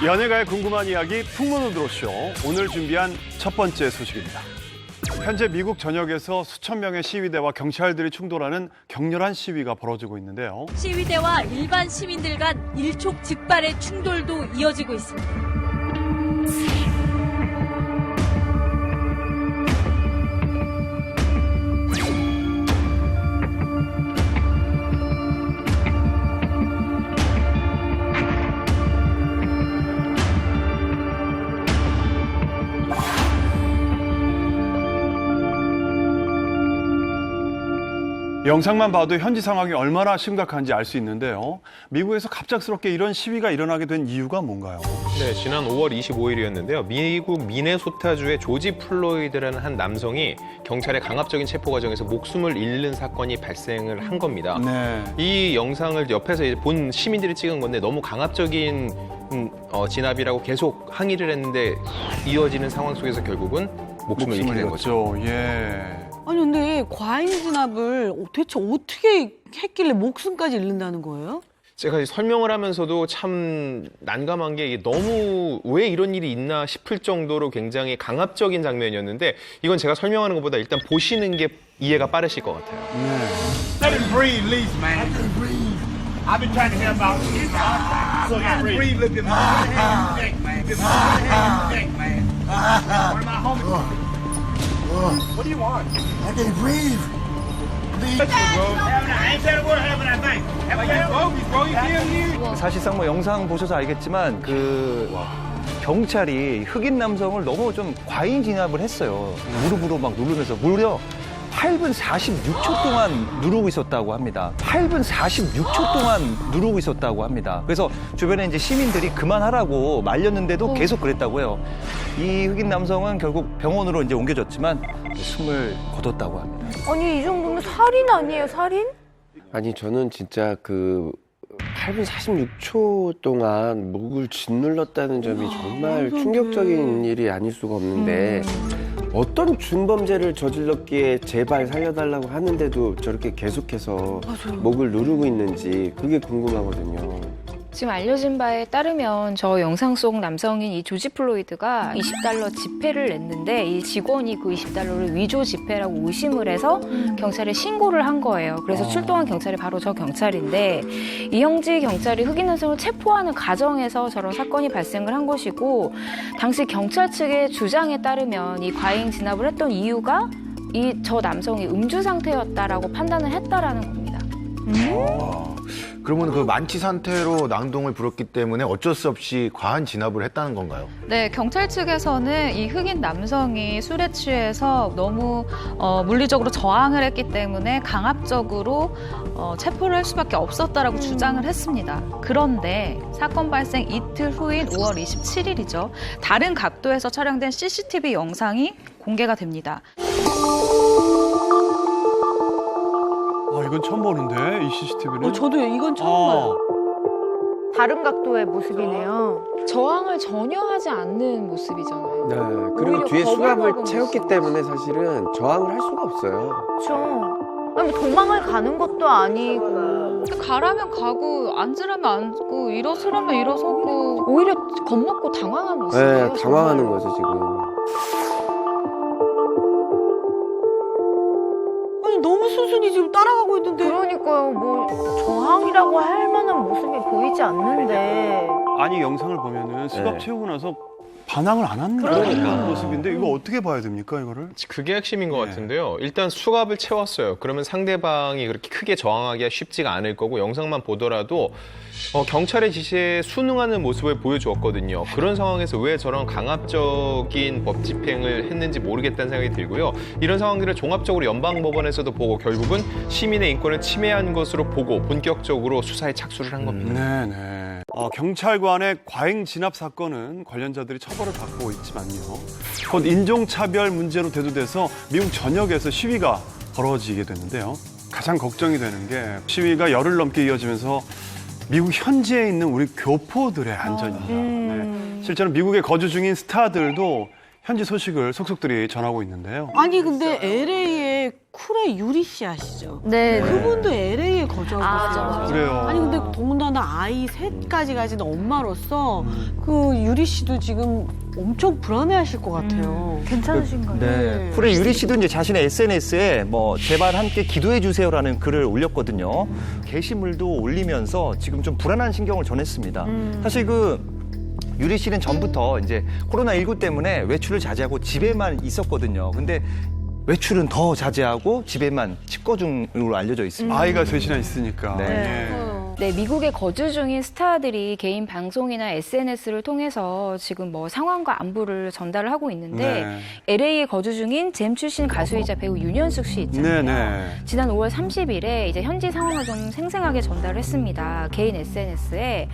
연예가의 궁금한 이야기 풍문으로쇼 오늘 준비한 첫 번째 소식입니다. 현재 미국 전역에서 수천 명의 시위대와 경찰들이 충돌하는 격렬한 시위가 벌어지고 있는데요. 시위대와 일반 시민들 간 일촉즉발의 충돌도 이어지고 있습니다. 영상만 봐도 현지 상황이 얼마나 심각한지 알 수 있는데요. 미국에서 갑작스럽게 이런 시위가 일어나게 된 이유가 뭔가요? 네, 지난 5월 25일이었는데요. 미국 미네소타주의 조지 플로이드라는 한 남성이 경찰의 강압적인 체포 과정에서 목숨을 잃는 사건이 발생을 한 겁니다. 네. 이 영상을 옆에서 이제 본 시민들이 찍은 건데 너무 강압적인 진압이라고 계속 항의를 했는데 이어지는 상황 속에서 결국은 목숨을 잃게 된 거죠. 예. 아니 근데 과잉 진압을 대체 어떻게 했길래 목숨까지 잃는다는 거예요? 제가 설명을 하면서도 참 난감한 게 이게 너무 왜 이런 일이 있나 싶을 정도로 굉장히 강압적인 장면이었는데 이건 제가 설명하는 것보다 일단 보시는 게 이해가 빠르실 것 같아요. Let him breathe, Lisa, man. I can breathe. I've been trying to help out. So you can breathe, look at my neck, man. Just neck, man. One of my homies. What do you want? I can breathe. I ain't said a word, haven't I? Think. Have you bogus, bro? You kidding me? 사실상 뭐 영상 보셔서 알겠지만 경찰이 흑인 남성을 너무 좀 과잉 진압을 했어요. 무릎으로 막 누르면서 무려 8분 46초 동안 누르고 있었다고 합니다. 8분 46초 동안 누르고 있었다고 합니다. 그래서 주변에 이제 시민들이 그만하라고 말렸는데도 계속 그랬다고요. 이 흑인 남성은 결국 병원으로 이제 옮겨졌지만 숨을 거뒀다고 합니다. 아니 이 정도면 살인 아니에요, 살인? 아니 저는 진짜 8분 46초 동안 목을 짓눌렀다는 점이 정말 충격적인 일이 아닐 수가 없는데 어떤 중범죄를 저질렀기에 제발 살려달라고 하는데도 저렇게 계속해서 목을 누르고 있는지 그게 궁금하거든요. 지금 알려진 바에 따르면 저 영상 속 남성인 이 조지 플로이드가 $20 지폐를 냈는데 이 직원이 그 $20를 위조 지폐라고 의심을 해서 경찰에 신고를 한 거예요. 그래서 출동한 경찰이 바로 저 경찰인데 이 형지 경찰이 흑인 남성을 체포하는 과정에서 저런 사건이 발생을 한 것이고 당시 경찰 측의 주장에 따르면 이 과잉 진압을 했던 이유가 저 남성이 음주 상태였다라고 판단을 했다라는 겁니다. 그러면 그 만취 상태로 낭동을 부렸기 때문에 어쩔 수 없이 과한 진압을 했다는 건가요? 네, 경찰 측에서는 이 흑인 남성이 술에 취해서 너무 물리적으로 저항을 했기 때문에 강압적으로 체포를 할 수밖에 없었다라고 주장을 했습니다. 그런데 사건 발생 이틀 후인 5월 27일이죠. 다른 각도에서 촬영된 CCTV 영상이 공개가 됩니다. 이건 처음 보는데 이 CCTV는. 저도 이건 처음 봐요. 다른 각도의 모습이네요. 저항을 전혀 하지 않는 모습이잖아요. 네, 그리고 뒤에 수갑을 채웠기 때문에 사실은 저항을 할 수가 없어요. 그렇죠. 아니 뭐 도망을 가는 것도 아니고. 가라면 가고 앉으라면 앉고 일어서라면 일어서고 오히려 겁먹고 당황한 모습이에요. 네, 당황하는 거죠 지금. 아니 너무 순순히 지금 따라가고 있는데. 그러니까요. 뭐 저항이라고 할 만한 모습이 보이지 않는데. 아니 영상을 보면은 수갑 채우고 나서 반항을 안 하는 모습인데 이거 어떻게 봐야 됩니까 이거를? 그게 핵심인 것 같은데요. 일단 수갑을 채웠어요. 그러면 상대방이 그렇게 크게 저항하기가 쉽지가 않을 거고 영상만 보더라도 경찰의 지시에 순응하는 모습을 보여주었거든요. 그런 상황에서 왜 저런 강압적인 법 집행을 했는지 모르겠다는 생각이 들고요. 이런 상황들을 종합적으로 연방법원에서도 보고 결국은 시민의 인권을 침해한 것으로 보고 본격적으로 수사에 착수를 한 겁니다. 네네. 경찰관의 과잉 진압 사건은 관련자들이 처벌을 받고 있지만요. 곧 인종차별 문제로 대두돼서 미국 전역에서 시위가 벌어지게 되는데요. 가장 걱정이 되는 게 시위가 열흘 넘게 이어지면서 미국 현지에 있는 우리 교포들의 안전입니다. 네. 실제로 미국에 거주 중인 스타들도 현지 소식을 속속들이 전하고 있는데요. 아니 근데 LA에 풀의 유리 씨 아시죠? 네. 그분도 LA에 거주하고 맞아, 있어요. 맞아. 그래요. 아니 근데 더군다나 아이 셋까지 가진 엄마로서 그 유리 씨도 지금 엄청 불안해하실 것 같아요. 괜찮으신가요? 네. 풀의 유리 씨도 이제 자신의 SNS에 뭐 제발 함께 기도해 주세요라는 글을 올렸거든요. 게시물도 올리면서 지금 좀 불안한 신경을 전했습니다. 사실 그 유리 씨는 전부터 이제 코로나19 때문에 외출을 자제하고 집에만 있었거든요. 근데 외출은 더 자제하고 집에만 집거 중으로 알려져 있습니다. 아이가 셋이나 있으니까. 네. 예. 네, 미국에 거주 중인 스타들이 개인 방송이나 SNS를 통해서 지금 뭐 상황과 안부를 전달을 하고 있는데 네. LA에 거주 중인 잼 출신 가수이자 배우 윤현숙 씨 있잖아요. 네네. 지난 5월 30일에 이제 현지 상황을 좀 생생하게 전달을 했습니다. 개인 SNS에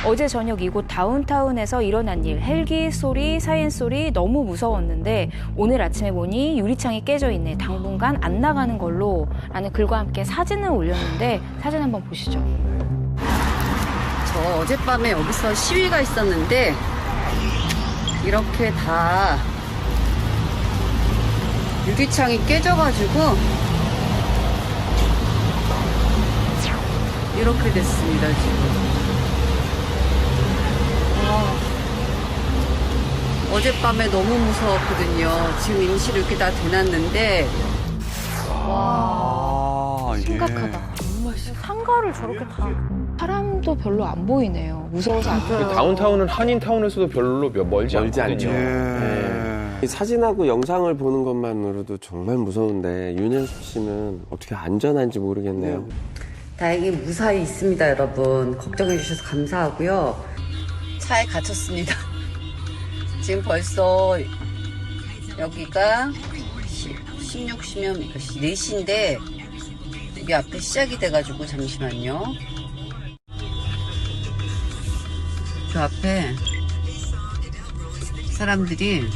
어제 저녁 이곳 다운타운에서 일어난 일, 헬기 소리, 사이렌 소리 너무 무서웠는데 오늘 아침에 보니 유리창이 깨져 있네. 당분간 안 나가는 걸로 라는 글과 함께 사진을 올렸는데 사진 한번 보시죠. 저 어젯밤에 여기서 시위가 있었는데 이렇게 다 유리창이 깨져가지고 이렇게 됐습니다 지금. 어젯밤에 너무 무서웠거든요. 지금 임시로 이렇게 다 대놨는데 아, 심각하다. 정말 상가를 저렇게 다. 사람도 별로 안 보이네요. 무서워서 안 보여요. 다운타운은 한인타운에서도 별로 멀지 멀지 않거든요. 않죠. 예. 이 사진하고 영상을 보는 것만으로도 정말 무서운데 윤현숙 씨는 어떻게 안전한지 모르겠네요. 다행히 무사히 있습니다, 여러분. 걱정해 주셔서 감사하고요. 차에 갇혔습니다. 지금 벌써 여기가 16시면 4시인데 여기 앞에 시작이 돼가지고 잠시만요. 저 앞에 사람들이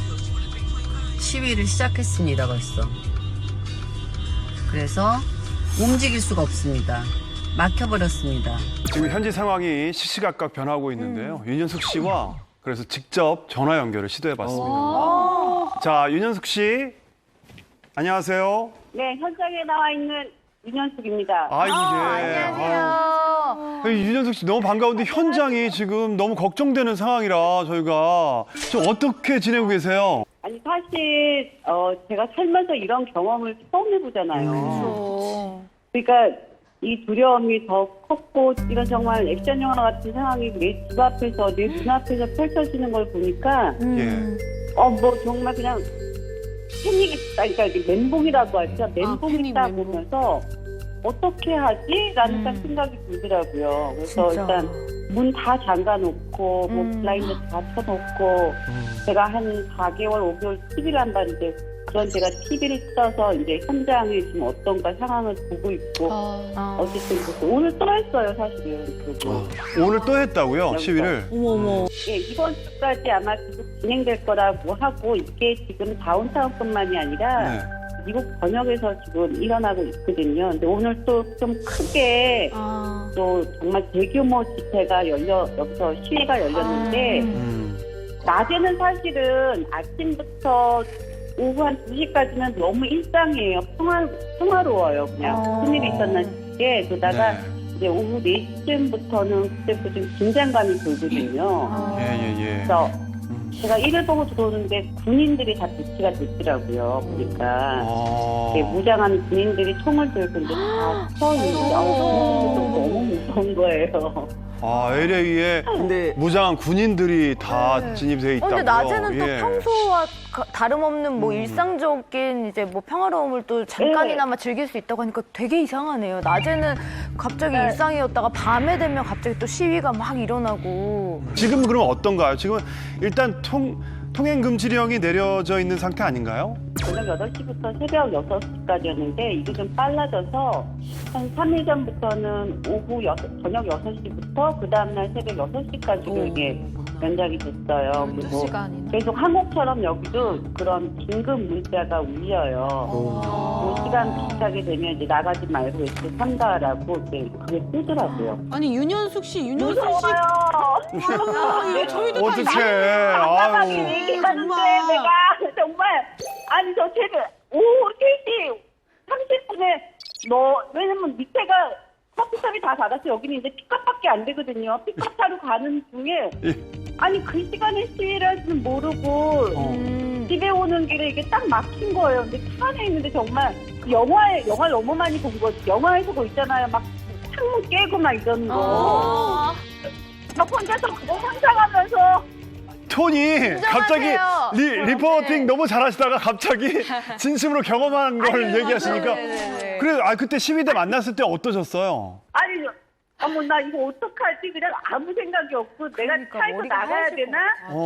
시위를 시작했습니다, 벌써. 그래서 움직일 수가 없습니다. 막혀버렸습니다. 지금 현지 상황이 시시각각 변하고 있는데요. 윤현숙 씨와 그래서 직접 전화 연결을 시도해봤습니다. 자, 윤현숙 씨, 안녕하세요. 네, 현장에 나와 있는 윤현숙입니다. 아이고, 예. 안녕하세요. 윤현숙 씨 너무 반가운데 현장이 지금 너무 걱정되는 상황이라 저희가 지금 어떻게 지내고 계세요? 아니 사실 제가 살면서 이런 경험을 처음 해보잖아요. 그러니까 이 두려움이 더 컸고 이런 정말 액션 영화 같은 상황이 내 집 앞에서 내 눈앞에서 펼쳐지는 걸 보니까 뭐 정말 그냥 패닉이다, 그러니까 이게 멘붕이라고 하죠. 멘붕이다 보면서 어떻게 하지? 라는 딱 생각이 들더라고요. 그래서 진짜. 일단 문 다 잠가놓고 뭐 블라인드 다 켜놓고 제가 한 4개월, 5개월 TV를 한다는데 그런 제가 TV를 써서 이제 현장에 지금 어떤가 상황을 보고 있고 어쨌든 그래서 오늘 또 했어요, 사실은. 그리고 오늘 또 했다고요, 시위를? 어머머. 예, 이번 주까지 아마 계속 진행될 거라고 하고 이게 지금 다운타운뿐만이 아니라 네. 미국 전역에서 지금 일어나고 있거든요. 근데 오늘 또 좀 크게 또 정말 대규모 집회가 여기서 시위가 열렸는데 낮에는 사실은 아침부터 오후 한 2시까지는 너무 일상이에요. 평화로워요. 그냥 무슨 일이 있었나 싶게. 그러다가 이제 오후 4시쯤부터는 그때부터 좀 긴장감이 들거든요. 그래서 제가 이를 보고 들어오는데 군인들이 다 배치가 됐더라고요. 보니까 무장한 군인들이 총을 들고 이제 다 서 있는데 너무 무서운 거예요. 아, LA에 근데 무장한 군인들이 다 진입돼 있다고요? 근데 낮에는 또 예. 평소와 다름없는 뭐 일상적인 이제 뭐 평화로움을 또 잠깐이나마 즐길 수 있다고 하니까 되게 이상하네요. 낮에는 갑자기 일상이었다가 밤에 되면 갑자기 또 시위가 막 일어나고. 지금 그럼 어떤가요? 지금 일단 통행 금지령이 내려져 있는 상태 아닌가요? 저녁 8시부터 새벽 6시까지였는데 이게 좀 빨라져서 한 3일 전부터는 저녁 6시부터 그 다음날 새벽 6시까지로 이게 연장이 됐어요. 그리고 계속 한국처럼 여기도 그런 긴급 문자가 울려요. 그 시간 비슷하게 되면 이제 나가지 말고 이렇게 참가하라고 그게 뜨더라고요. 아니 윤현숙 씨. 무서워요. 저희도 어떡해. 답답하게 아유. 얘기하는데 내가 정말 아니 저 새벽 오후 3시 30분에 왜냐면 밑에가 커피숍이 다 닫아서 여기는 이제 픽업밖에 안 되거든요. 픽업 타러 가는 중에 아니 그 시간에 시위를 하지는 모르고 집에 오는 길에 이게 딱 막힌 거예요. 근데 차 안에 있는데 정말 그 영화를 너무 많이 본 거지. 영화에서 뭐 있잖아요. 막 창문 깨고 막 이런 거. 저 혼자서 그거 상상하면서 톤이 갑자기 진정하세요. 리포팅 너무 잘하시다가 갑자기 진심으로 경험한 걸 얘기하시니까 그래 그때 시위대 만났을 때 어떠셨어요? 아니 어머 나 이거 어떡하지? 그냥 아무 생각이 없고 내가 차에서 나가야 되나?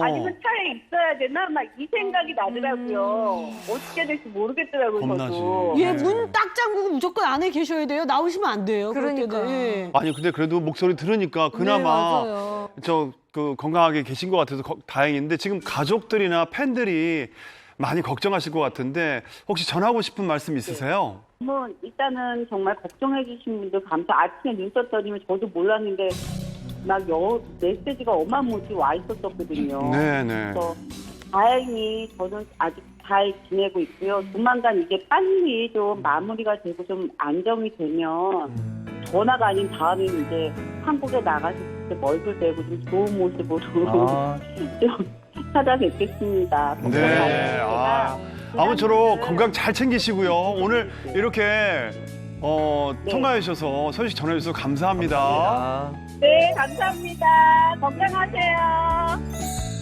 아니면 차에 있어야 되나? 막 이 생각이 나더라고요. 어떻게 될지 모르겠더라고요. 겁나지. 저도. 얘 문 딱 잠그고 무조건 안에 계셔야 돼요. 나오시면 안 돼요. 그러니까. 예. 아니 근데 그래도 목소리 들으니까 네, 그나마 맞아요. 건강하게 계신 것 같아서 다행인데 지금 가족들이나 팬들이 많이 걱정하실 것 같은데 혹시 전하고 싶은 말씀 있으세요? 뭐 일단은 정말 걱정해 주신 분들 감사. 아침에 눈 떴더니 저도 몰랐는데 막 메시지가 어마무지 와 있었거든요. 네네. 그래서 다행히 저는 아직 잘 지내고 있고요. 조만간 이게 빨리 좀 마무리가 되고 좀 안정이 되면 전화가 아닌 다음에는 이제 한국에 나가실 때 얼굴 대고 좀 좋은 모습으로 좀 찾아뵙겠습니다. 네. 아무쪼록 건강 잘 챙기시고요. 오늘 이렇게 통화해 주셔서 소식 전해 주셔서 감사합니다. 네, 감사합니다. 건강하세요.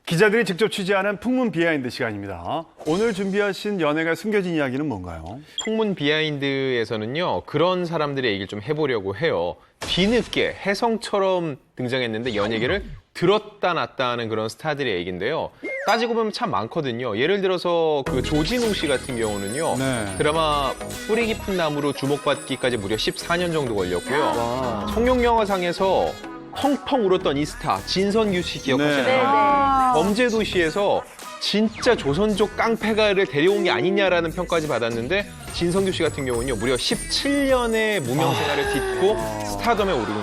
기자들이 직접 취재하는 풍문 비하인드 시간입니다. 오늘 준비하신 연예가 숨겨진 이야기는 뭔가요? 풍문 비하인드에서는요, 그런 사람들의 얘기를 좀 해보려고 해요. 뒤늦게 혜성처럼 등장했는데 연예계를 들었다 놨다 하는 그런 스타들의 얘기인데요. 따지고 보면 참 많거든요. 예를 들어서 그 조진웅 씨 같은 경우는요. 네. 드라마 뿌리 깊은 나무로 주목받기까지 무려 14년 정도 걸렸고요. 청룡영화상에서 펑펑 울었던 이 스타 진선규 씨 기억하시나요? 범죄도시에서 진짜 조선족 깡패가를 데려온 게 아니냐라는 평까지 받았는데 진선규 씨 같은 경우는요 무려 17년의 무명 생활을 딛고 스타덤에 오르는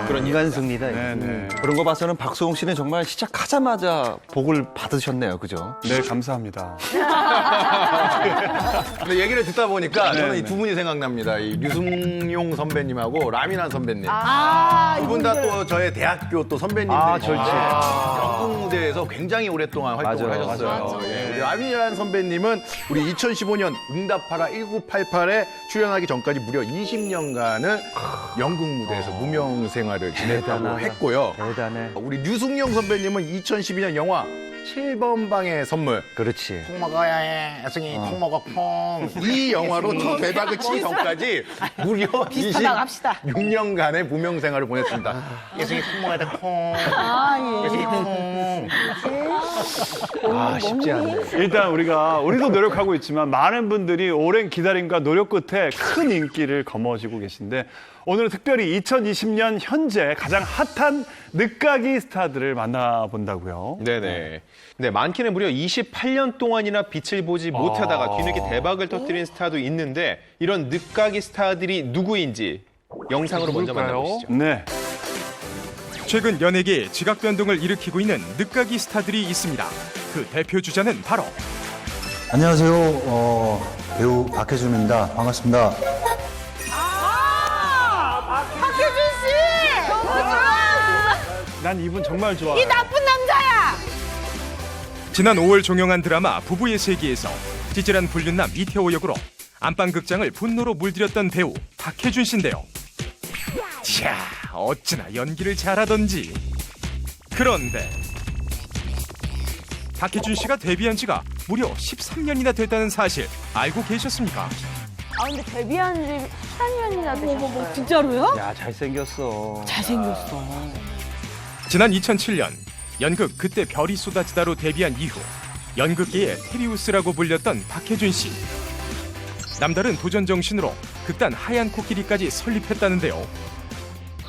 그런 인간승리다. 네네. 그런 거 봐서는 박수홍 씨는 정말 시작하자마자 복을 받으셨네요. 그죠? 네, 감사합니다. 근데 얘기를 듣다 보니까 저는 네네. 이 두 분이 생각납니다. 이 류승용 선배님하고 라미란 선배님. 두 분 다 또 저의 대학교 또 선배님들이시죠. 연극 무대에서 굉장히 오랫동안 활동을 맞아요. 하셨어요. 예, 우리 라미란 선배님은 우리 2015년 응답하라 1988에 출연하기 전까지 무려 20년간을 연극 무대에서 무명 생활을 지냈다고 대단하다. 했고요. 대단해. 우리 류승용 선배님은 2012년 영화 7번 방의 선물. 그렇지. 콩 먹어야 해. 애승이 콩 먹어 콩. 이 영화로 첫 대박을 치기 전까지 무려 비슷하다고 합시다. 26년간의 무명 생활을 보냈습니다. 애승이 콩 먹어야 돼 콩. 애승이 콩. 쉽지 않네. 일단 우리도 노력하고 있지만 많은 분들이 오랜 기다림과 노력 끝에 큰 인기를 거머쥐고 계신데 오늘은 특별히 2020년 현재 가장 핫한 늦가기 스타들을 만나본다고요. 네네. 네, 많게는 무려 28년 동안이나 빛을 보지 못하다가 뒤늦게 대박을 터뜨린 스타도 있는데 이런 늦가기 스타들이 누구인지 영상으로 먼저 만나보시죠. 네. 최근 연예계에 지각 변동을 일으키고 있는 늦가기 스타들이 있습니다. 그 대표 주자는 바로 안녕하세요. 배우 박혜준입니다. 반갑습니다. 박혜준 씨! 너무 좋아! 난 이분 정말 좋아해. 이 나쁜 남자야! 지난 5월 종영한 드라마 부부의 세계에서 찌질한 불륜남 이태호 역으로 안방극장을 분노로 물들였던 배우 박혜준 씨인데요. 이야, 어찌나 연기를 잘하던지. 그런데 박혜준 씨가 데뷔한 지가 무려 13년이나 됐다는 사실 알고 계셨습니까? 아 근데 데뷔한 지 13년이나 되셨어요. 진짜로요? 야, 잘생겼어. 잘생겼어. 지난 2007년 연극 그때 별이 쏟아지다로 데뷔한 이후 연극계의 테리우스라고 불렸던 박혜준 씨. 남다른 도전 정신으로 극단 하얀 코끼리까지 설립했다는데요.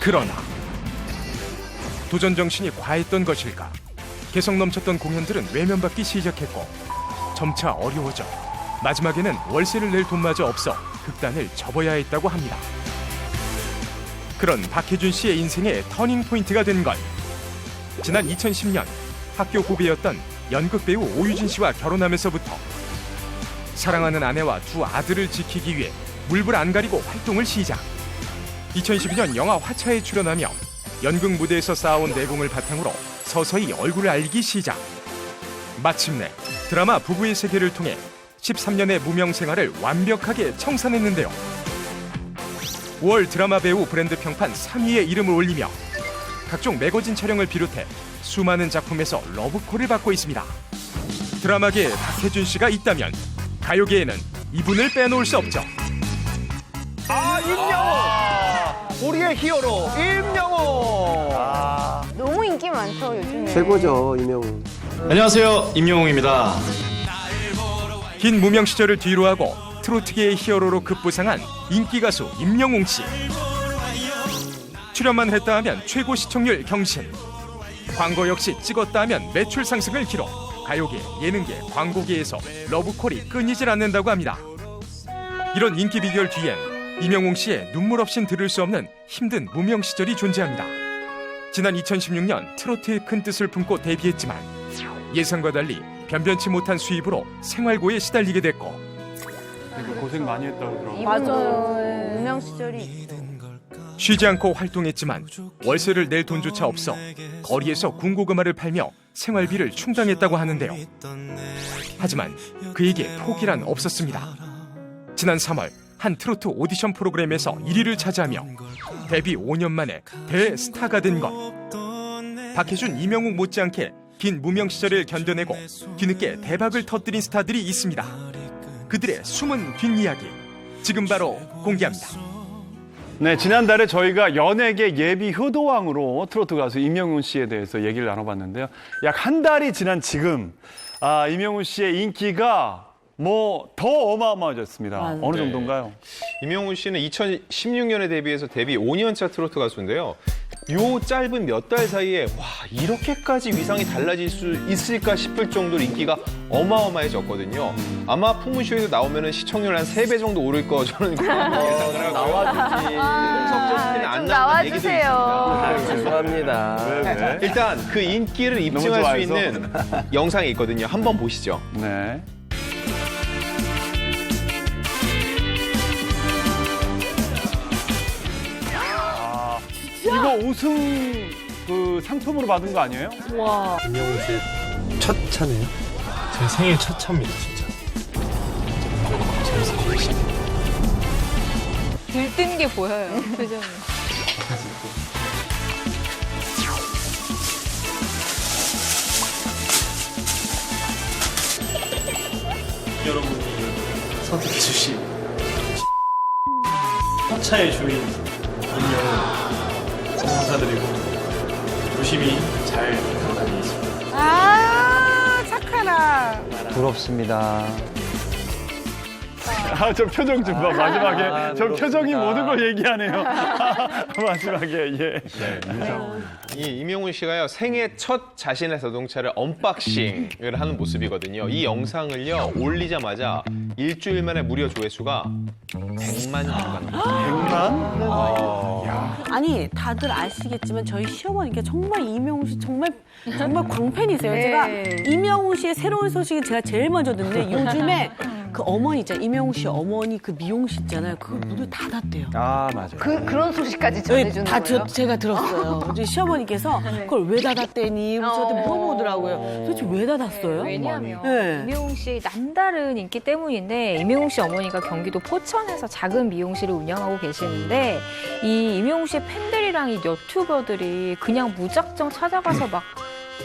그러나 도전 정신이 과했던 것일까? 개성 넘쳤던 공연들은 외면받기 시작했고 점차 어려워져 마지막에는 월세를 낼 돈마저 없어 극단을 접어야 했다고 합니다. 그런 박혜준 씨의 인생의 터닝 포인트가 된 건 지난 2010년 학교 후배였던 연극 배우 오유진 씨와 결혼하면서부터 사랑하는 아내와 두 아들을 지키기 위해 물불 안 가리고 활동을 시작. 2012년 영화 화차에 출연하며 연극 무대에서 쌓아온 내공을 바탕으로 서서히 얼굴을 알리기 시작. 마침내 드라마 부부의 세계를 통해 13년의 무명 생활을 완벽하게 청산했는데요. 5월 드라마 배우 브랜드 평판 3위의 이름을 올리며 각종 매거진 촬영을 비롯해 수많은 작품에서 러브콜을 받고 있습니다. 드라마계에 박해준 씨가 있다면 가요계에는 이분을 빼놓을 수 없죠. 임영웅! 우리의 히어로 임영웅! 너무 인기 많죠, 요즘에. 최고죠, 임영웅. 안녕하세요, 임영웅입니다. 긴 무명 시절을 뒤로하고 트로트계의 히어로로 급부상한 인기 가수 임영웅 씨. 출연만 했다 하면 최고 시청률 경신. 광고 역시 찍었다 하면 매출 상승을 기록. 가요계, 예능계, 광고계에서 러브콜이 끊이질 않는다고 합니다. 이런 인기 비결 뒤엔 임영웅 씨의 눈물 없인 들을 수 없는 힘든 무명 시절이 존재합니다. 지난 2016년 트로트의 큰 뜻을 품고 데뷔했지만 예상과 달리 변변치 못한 수입으로 생활고에 시달리게 됐고 고생 많이 했다고 들었어요. 맞아요. 무명 시절이 있죠. 쉬지 않고 활동했지만 월세를 낼 돈조차 없어 거리에서 군고구마를 팔며 생활비를 충당했다고 하는데요. 하지만 그에게 포기란 없었습니다. 지난 3월 한 트로트 오디션 프로그램에서 1위를 차지하며 데뷔 5년 만에 대스타가 된 것. 박해준, 임영웅 못지않게 긴 무명 시절을 견뎌내고 뒤늦게 대박을 터뜨린 스타들이 있습니다. 그들의 숨은 뒷이야기 지금 바로 공개합니다. 네, 지난달에 저희가 연예계 예비 효도왕으로 트로트 가수 임영웅 씨에 대해서 얘기를 나눠봤는데요. 약 한 달이 지난 지금 임영웅 씨의 인기가 더 어마어마해졌습니다. 맞아요. 어느 정도인가요? 임영웅 씨는 2016년에 데뷔해서 데뷔 5년차 트로트 가수인데요. 요 짧은 몇 달 사이에 와 이렇게까지 위상이 달라질 수 있을까 싶을 정도로 인기가 어마어마해졌거든요. 아마 풍문쇼에도 나오면 시청률 한 3배 정도 오를 거 저는 그렇게 예상을 하고요. 나와주지. 석조스키는 안 좀 나온다는 얘기도 나와주세요. 있습니다. 죄송합니다. 일단 그 인기를 입증할 수 있는 영상이 있거든요. 한번 보시죠. 네. 이거 우승 상품으로 받은 거 아니에요? 와. 임영웅 씨 첫 차네요. 제 생일 첫 차입니다, 진짜. 재밌어 보이시네. 들뜬 게 보여요, 표정이. 여러분이 선택해 주신 첫 차의 주인 임영웅 감사드리고 조심히 잘 다니겠습니다. 착하라. 부럽습니다. 저 표정 좀 봐. 마지막에 저 표정이 모든 걸 얘기하네요. 마지막에 예. 이 임영웅 씨가요 생애 첫 자신의 자동차를 언박싱을 하는 모습이거든요. 이 영상을요 올리자마자 일주일 만에 무려 조회수가 100만 뷰가 100만? 아니 다들 아시겠지만 저희 시어머니가 정말 임영웅 씨 정말 광팬이세요. 네. 제가 임영웅 씨의 새로운 소식은 제가 제일 먼저 듣는데 요즘에 그 어머니 있잖아요. 임영웅 씨 어머니 그 미용실 있잖아요. 그거 문을 닫았대요. 아, 맞아요. 그런 소식까지 전해주는 거예요? 제가 들었어요. 우리 시어머니께서 그걸 왜 닫았대니 저한테 물어보더라고요. 도대체 왜 닫았어요? 왜냐하면 네. 임영웅 씨 남다른 인기 때문인데 임영웅 씨 어머니가 경기도 포천에서 작은 미용실을 운영하고 계시는데 이 임영웅 씨의 팬들이랑 이 유튜버들이 그냥 무작정 찾아가서 막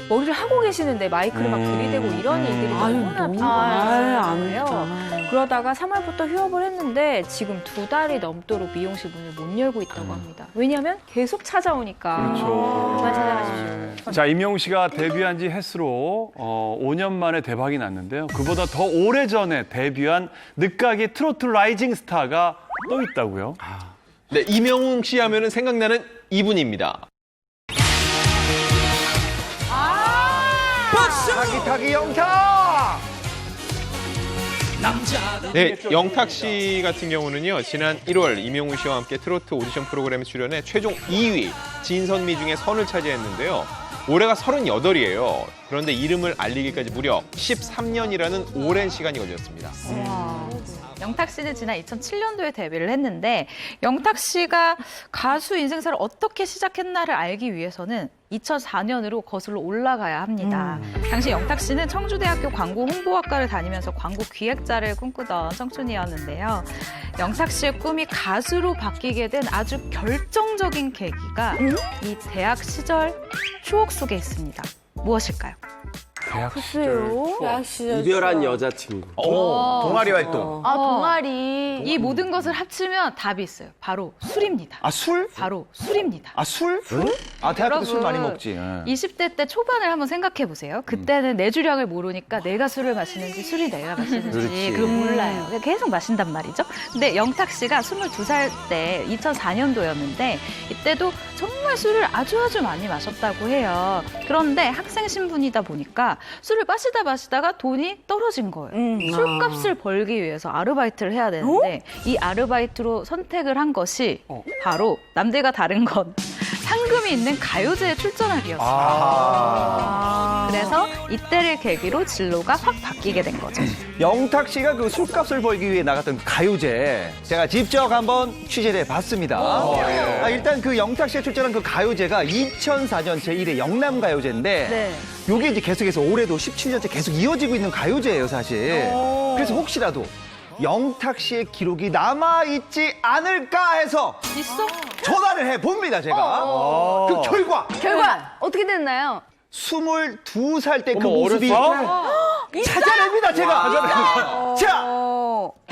머리를 하고 계시는데 마이크를 막 들이대고 이런 일들이 너무나 빈번한 거예요. 그러다가 3월부터 휴업을 했는데 지금 2달이 넘도록 미용실 문을 못 열고 있다고 합니다. 왜냐하면 계속 찾아오니까. 그렇죠. 그만 찾아가십시오. 자, 임영웅 씨가 데뷔한 지 햇수로 5년 만에 대박이 났는데요. 그보다 더 오래전에 데뷔한 늦가기 트로트 라이징 스타가 또 있다고요? 네, 임영웅 씨 하면은 생각나는 이분입니다. 타기 영탁! 네, 영탁 씨 같은 경우는요. 지난 1월 임영웅 씨와 함께 트로트 오디션 프로그램에 출연해 최종 2위 진선미 중에 선을 차지했는데요. 올해가 38이에요. 그런데 이름을 알리기까지 무려 13년이라는 오랜 시간이 걸렸습니다. 영탁 씨는 지난 2007년도에 데뷔를 했는데 영탁 씨가 가수 인생사를 어떻게 시작했나를 알기 위해서는 2004년으로 거슬러 올라가야 합니다. 당시 영탁 씨는 청주대학교 광고 홍보학과를 다니면서 광고 기획자를 꿈꾸던 청춘이었는데요. 영탁 씨의 꿈이 가수로 바뀌게 된 아주 결정적인 계기가 이 대학 시절 추억 속에 있습니다. 무엇일까요? 글쎄요. 대학 시절 이별한 여자친구. 동아리 활동. 아, 동아리. 이 모든 것을 합치면 답이 있어요. 바로 술입니다. 아, 술? 바로 술입니다. 아, 술? 아, 대학교 때 술 많이 먹지. 20대 때 초반을 한번 생각해 보세요. 그때는 내 주량을 모르니까 내가 술을 마시는지 술이 내가 마시는지 그렇지. 그걸 몰라요. 계속 마신단 말이죠. 근데 영탁 씨가 22살 때 2004년도였는데 이때도 정말 술을 아주 많이 마셨다고 해요. 그런데 학생 신분이다 보니까 술을 마시다가 돈이 떨어진 거예요. 술값을 벌기 위해서 아르바이트를 해야 되는데 이 아르바이트로 선택을 한 것이 바로 남들과 다른 건 상금이 있는 가요제에 출전하기였어요. 그래서 이때를 계기로 진로가 확 바뀌게 된 거죠. 영탁 씨가 그 술값을 벌기 위해 나갔던 가요제 제가 직접 한번 취재를 해봤습니다. 일단 그 영탁 씨가 출전한 그 가요제가 2004년 제1회 영남가요제인데 이게 이제 계속해서 올해도 17년째 계속 이어지고 있는 가요제예요, 사실. 그래서 혹시라도 영탁 씨의 기록이 남아있지 않을까 해서 있어? 전화를 해봅니다, 제가. 그 결과 어떻게 됐나요? 22살 때 그 모습이 찾아냅니다, 제가. 자,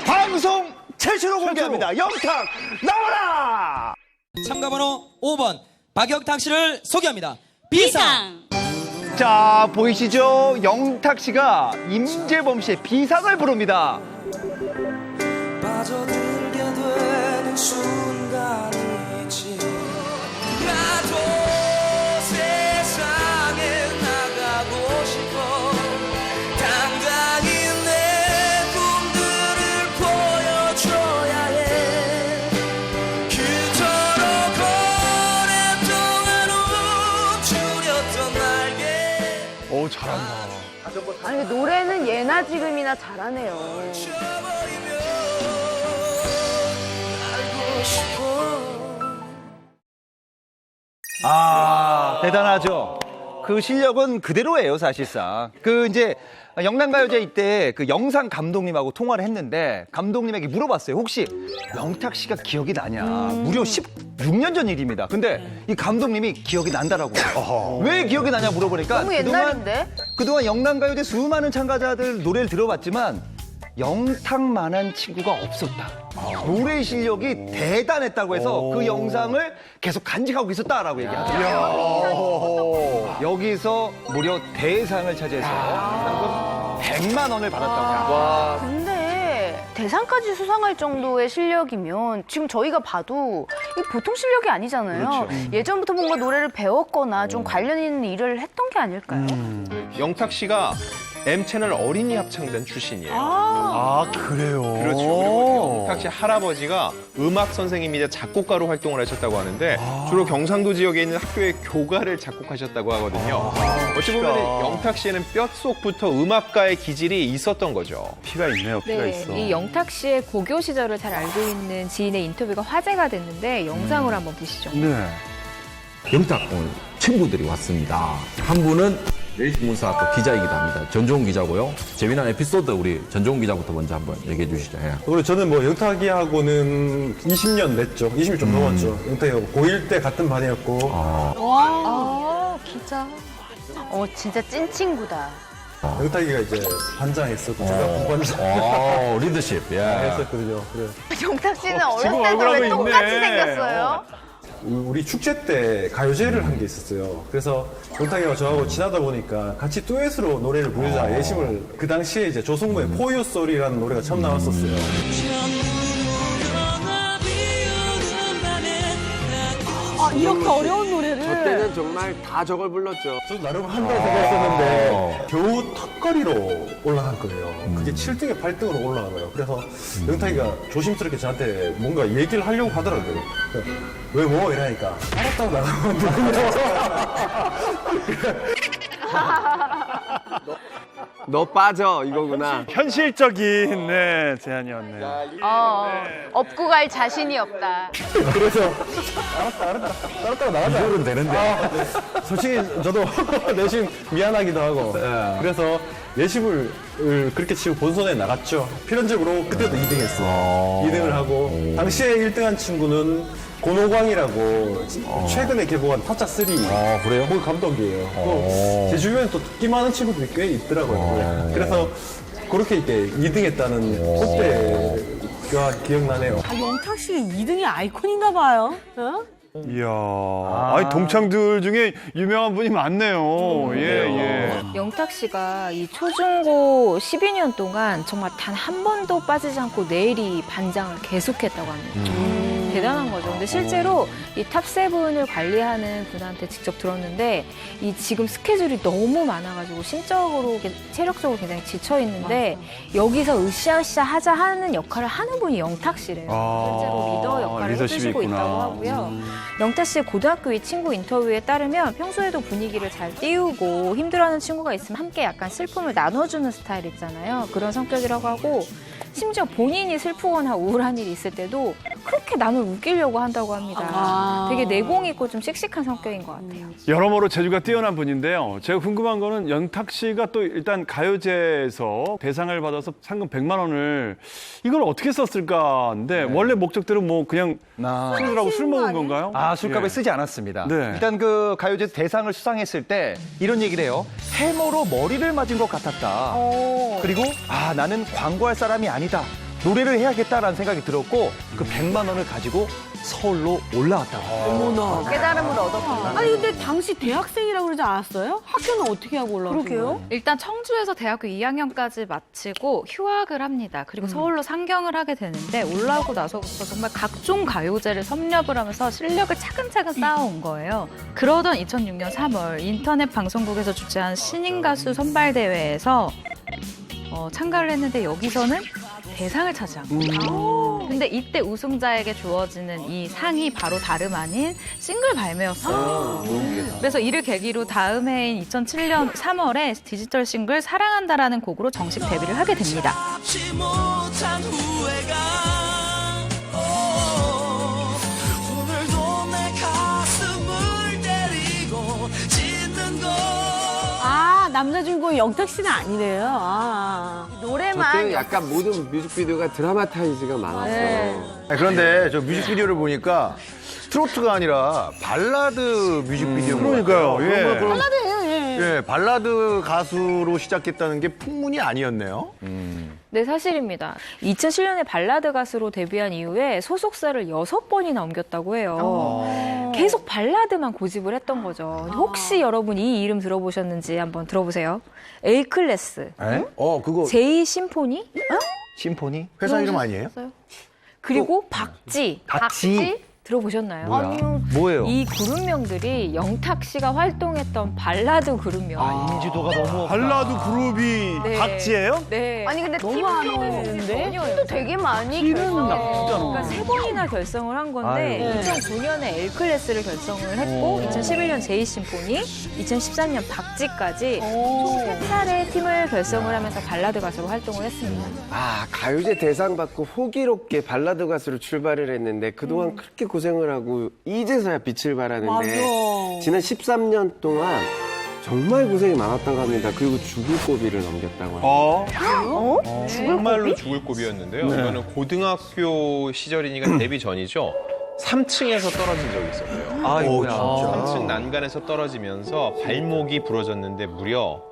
방송 최초로 공개합니다. 영탁 나와라! 참가번호 5번 박영탁 씨를 소개합니다. 비상! 자, 보이시죠? 영탁 씨가 임재범 씨의 비상을 부릅니다. 빠져들게 되는 순간이지. 나도 세상에 나가고 싶어. 당당히 내 꿈들을 보여줘야 해. 그토록 오랫동안 움츠렸던 날개. 오, 잘한다. 아니, 노래는 예나 지금이나 잘하네요. 대단하죠. 그 실력은 그대로예요, 사실상. 그 이제 영남가요제 이때 그 영상 감독님하고 통화를 했는데 감독님에게 물어봤어요. 혹시 영탁 씨가 기억이 나냐? 무려 16년 전 일입니다. 근데 이 감독님이 기억이 난다라고. 왜 기억이 나냐 물어보니까 너무 옛날인데? 그동안 영남가요제 수많은 참가자들 노래를 들어봤지만 영탁만한 친구가 없었다. 노래 실력이 대단했다고 해서 그 영상을 계속 간직하고 있었다라고 얘기하더라고요. 여기서 무려 대상을 차지해서 상금 100만 원을 받았다고 합니다. 근데 대상까지 수상할 정도의 실력이면 지금 저희가 봐도 이게 보통 실력이 아니잖아요. 그렇죠. 예전부터 뭔가 노래를 배웠거나 좀 관련 있는 일을 했던 게 아닐까요? 영탁 씨가 M채널 어린이 합창단 출신이에요. 아, 그래요? 그렇죠. 그리고 영탁 씨 할아버지가 음악 선생님이자 작곡가로 활동을 하셨다고 하는데 주로 경상도 지역에 있는 학교의 교가를 작곡하셨다고 하거든요. 어찌 보면 영탁 씨는 뼛속부터 음악가의 기질이 있었던 거죠. 피가 있네요, 피가 있어. 이 영탁 씨의 고교 시절을 잘 알고 있는 지인의 인터뷰가 화제가 됐는데 영상을 한번 보시죠. 네. 영탁 오늘 친구들이 왔습니다. 한 분은 레이싱문사학과 기자이기도 합니다. 전종훈 기자고요. 재미난 에피소드 우리 전종훈 기자부터 먼저 한번 얘기해 주시죠. 예. 그리고 저는 뭐 영탁이하고는 20년 냈죠. 20년 좀 넘었죠. 영탁이하고 고1 때 같은 반이었고. 기자. 진짜 찐 친구다. 영탁이가 이제 반장했었고 제가 부반장 리더십. 예. 했었거든요. 그래. 영탁 씨는 지금 어렸을 때도 왜 얼굴하고 똑같이 있네. 생겼어요? 우리 축제 때 가요제를 한 게 있었어요. 그래서 영탁이가 저하고 친하다 보니까 같이 듀엣으로 노래를 부르자 예심을 그 당시에 이제 조성모의 포유 소리라는 노래가 처음 나왔었어요. 이렇게 어려운 노래를? 저 때는 정말 다 저걸 불렀죠. 저도 나름 한다고 생각했었는데 겨우 턱걸이로 올라간 거예요. 그게 7등에 8등으로 올라간 거예요. 그래서 영탁이가 조심스럽게 저한테 뭔가 얘기를 하려고 하더라고요. 왜 뭐? 이러니까 알았다고 나가면 너 빠져 이거구나. 현실적인 제안이었네요. 업고 갈 자신이 없다. 그래서 알았다고 나가자. 이걸은 되는데. 솔직히 저도 내심 미안하기도 하고 그래서 예심을 그렇게 치고 본선에 나갔죠. 필연적으로 그때도 2등 했어요. 2등을 하고 당시에 1등한 친구는 고노광이라고 최근에 개봉한 타짜 3. 그래요? 거기 감독이에요. 제 주변에 또 듣기 많은 친구들이 꽤 있더라고요. 그래서 그렇게 이렇게 2등했다는 그때가 기억나네요. 영탁 씨가 2등의 아이콘인가 봐요. 어? 이야, 아니 동창들 중에 유명한 분이 많네요. 예. 영탁 씨가 이 초중고 12년 동안 정말 단 한 번도 빠지지 않고 내리 반장을 계속했다고 합니다. 대단한 거죠. 근데 실제로 이 탑7을 관리하는 분한테 직접 들었는데 이 지금 스케줄이 너무 많아가지고 심적으로, 체력적으로 굉장히 지쳐 있는데 여기서 으쌰으쌰 하자 하는 역할을 하는 분이 영탁 씨래요. 실제로 리더 역할을 리더십이 해주시고 있구나. 있다고 하고요. 영탁 씨의 고등학교 위 친구 인터뷰에 따르면 평소에도 분위기를 잘 띄우고 힘들어하는 친구가 있으면 함께 약간 슬픔을 나눠주는 스타일 있잖아요. 그런 성격이라고 하고 심지어 본인이 슬프거나 우울한 일이 있을 때도 그렇게 남을 웃기려고 한다고 합니다. 되게 내공 있고 좀 씩씩한 성격인 것 같아요. 여러모로 재주가 뛰어난 분인데요. 제가 궁금한 거는 영탁 씨가 또 일단 가요제에서 대상을 받아서 상금 100만 원을 이걸 어떻게 썼을까인데 원래 목적대로 뭐 그냥 친구들하고 술 먹은 건가요? 술값에 예. 쓰지 않았습니다. 네. 일단 그 가요제 대상을 수상했을 때 이런 얘기를 해요. 해머로 머리를 맞은 것 같았다. 그리고 나는 광고할 사람이 아니다. 노래를 해야겠다라는 생각이 들었고 그 100만 원을 가지고 서울로 올라왔다고. 어머나. 깨달음을 얻었구나. 아니 근데 당시 대학생이라고 그러지 않았어요? 학교는 어떻게 하고 올라오신 거예요? 일단 청주에서 대학교 2학년까지 마치고 휴학을 합니다. 그리고 서울로 상경을 하게 되는데 올라오고 나서부터 정말 각종 가요제를 섭렵을 하면서 실력을 차근차근 쌓아온 거예요. 그러던 2006년 3월 인터넷 방송국에서 주최한 신인 가수 선발대회에서 참가를 했는데 여기서는 대상을 차지한 거예요. 근데 이때 우승자에게 주어지는 이 상이 바로 다름 아닌 싱글 발매였어요. 그래서 이를 계기로 다음 해인 2007년 3월에 디지털 싱글 사랑한다라는 곡으로 정식 데뷔를 하게 됩니다. 참지 못한 후회가 오늘도 내 가슴을 때리고 짖는 것. 남자 주인공 영탁 씨는 아니래요. 노래만. 저때 약간 모든 뮤직비디오가 드라마타이즈가 많았어요. 그런데 저 뮤직비디오를 보니까 트로트가 아니라 발라드 뮤직비디오. 그러니까요. 예. 발라드예요. 예, 발라드 가수로 시작했다는 게 풍문이 아니었네요. 네, 사실입니다. 2007년에 발라드 가수로 데뷔한 이후에 소속사를 6번이나 옮겼다고 해요. 계속 발라드만 고집을 했던 거죠. 혹시 여러분 이 이름 들어보셨는지 한번 들어보세요. A클래스, 그거 제이 심포니, 심포니? 회사 이름 아니에요? 그리고 박지. 들어보셨나요? 뭐야? 뭐예요? 이 그룹명들이 영탁 씨가 활동했던 발라드 그룹명. 인지도가 너무 발라드 그룹이 네. 박지예요? 네. 아니 근데 너무 안 어울리는데? 팀도 되게 많이 팀은 나쁘지 않아. 그러니까 3번이나 결성을 한 건데 2009년에 L클래스를 결성을 했고 2011년 제이심포니, 2013년 박지까지 총 3차례 팀을 결성을 하면서 발라드 가수로 활동을 했습니다. 가요제 대상 받고 호기롭게 발라드 가수로 출발을 했는데 그동안 그렇게 고생을 하고 이제서야 빛을 발하는데 맞아. 지난 13년 동안 정말 고생이 많았다고 합니다. 그리고 죽을 고비를 넘겼다고 합니다. 정말로 죽을 고비였는데요. 이거는 고등학교 시절이니까 데뷔 전이죠. 3층에서 떨어진 적이 있었대요. 3층 난간에서 떨어지면서 발목이 부러졌는데 무려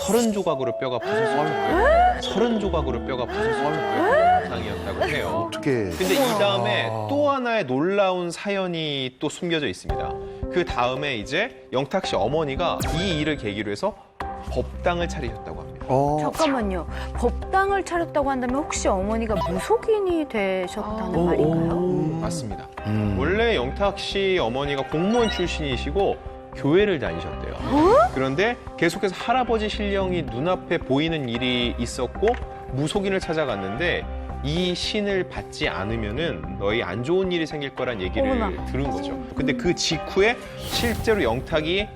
30조각으로 뼈가 부서졌어요. 30조각으로 뼈가 부서졌어요. 상이었다고 해요. 어떻게? 근데 이 다음에 또 하나의 놀라운 사연이 또 숨겨져 있습니다. 그 다음에 이제 영탁 씨 어머니가 이 일을 계기로 해서 법당을 차리셨다고 합니다. 잠깐만요. 법당을 차렸다고 한다면 혹시 어머니가 무속인이 되셨다는 말인가요? 맞습니다. 원래 영탁 씨 어머니가 공무원 출신이시고 교회를 다니셨대요. 그런데 계속해서 할아버지 신령이 눈앞에 보이는 일이 있었고 무속인을 찾아갔는데 이 신을 받지 않으면은 너희 안 좋은 일이 생길 거란 얘기를 들은 거죠. 근데 그 직후에 실제로 영탁이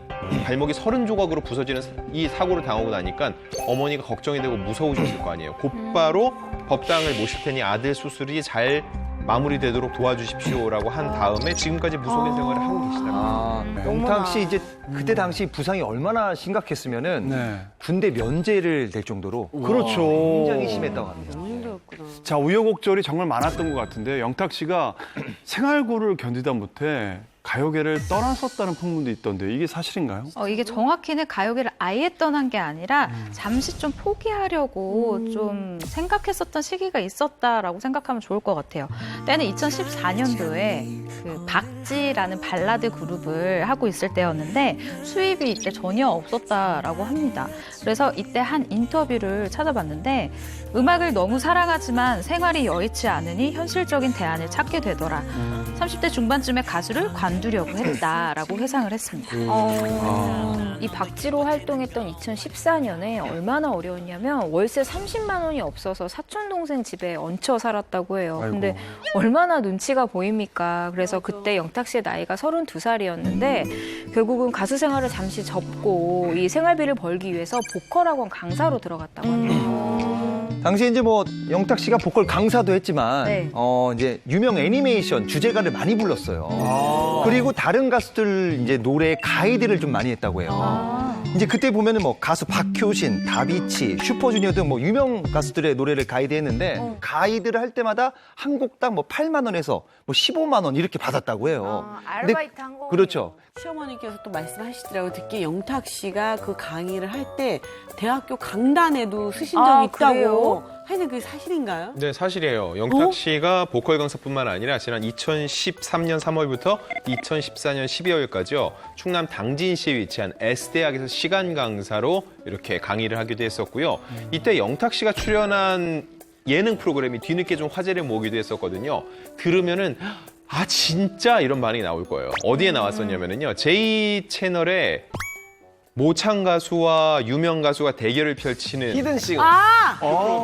발목이 30조각으로 부서지는 이 사고를 당하고 나니까 어머니가 걱정이 되고 무서우셨을 거 아니에요. 곧바로 법당을 모실 테니 아들 수술이 잘 마무리되도록 도와주십시오라고 한 다음에 지금까지 무속인 생활을 하고 계시다고. 영탁 씨 이제 그때 당시 부상이 얼마나 심각했으면은 군대 면제를 될 정도로 그렇죠. 굉장히 심했다고 합니다. 자, 우여곡절이 정말 많았던 것 같은데 영탁 씨가 생활고를 견디다 못해 가요계를 떠났었다는 풍문도 있던데 이게 사실인가요? 이게 정확히는 가요계를 아예 떠난 게 아니라 잠시 좀 포기하려고 좀 생각했었던 시기가 있었다라고 생각하면 좋을 것 같아요. 때는 2014년도에 그 박지라는 발라드 그룹을 하고 있을 때였는데 수입이 이때 전혀 없었다라고 합니다. 그래서 이때 한 인터뷰를 찾아봤는데 음악을 너무 사랑하지만 생활이 여의치 않으니 현실적인 대안을 찾게 되더라. 30대 중반쯤에 가수를 관두려고 했다라고 회상을 했습니다. 이 박지로 활동했던 2014년에 얼마나 어려웠냐면 월세 30만 원이 없어서 사촌 동생 집에 얹혀 살았다고 해요. 근데 얼마나 눈치가 보입니까? 그래서 그때 영탁 씨의 나이가 32살이었는데 결국은 가수 생활을 잠시 접고 이 생활비를 벌기 위해서 보컬 학원 강사로 들어갔다고 합니다. 당시에 이제 뭐 영탁 씨가 보컬 강사도 했지만 이제 유명 애니메이션 주제가를 많이 불렀어요. 그리고 다른 가수들 이제 노래 가이드를 좀 많이 했다고 해요. 이제 그때 보면은 뭐 가수 박효신, 다비치, 슈퍼주니어 등 뭐 유명 가수들의 노래를 가이드했는데 가이드를 할 때마다 한 곡당 뭐 8만 원에서 뭐 15만 원 이렇게 받았다고 해요. 아르바이트 한 거. 그렇죠. 시어머니께서 또 말씀하시더라고요. 듣기에 영탁 씨가 그 강의를 할 때 대학교 강단에도 쓰신 적이 있다고. 그래요? 하여튼 그게 사실인가요? 네, 사실이에요. 영탁 씨가 보컬 강사뿐만 아니라 지난 2013년 3월부터 2014년 12월까지요. 충남 당진시에 위치한 S대학에서 시간 강사로 이렇게 강의를 하기도 했었고요. 이때 영탁 씨가 출연한 예능 프로그램이 뒤늦게 좀 화제를 모으기도 했었거든요. 들으면은 아 진짜 이런 반응이 나올 거예요. 어디에 나왔었냐면요. 제2채널에 모창 가수와 유명 가수가 대결을 펼치는 히든 싱어.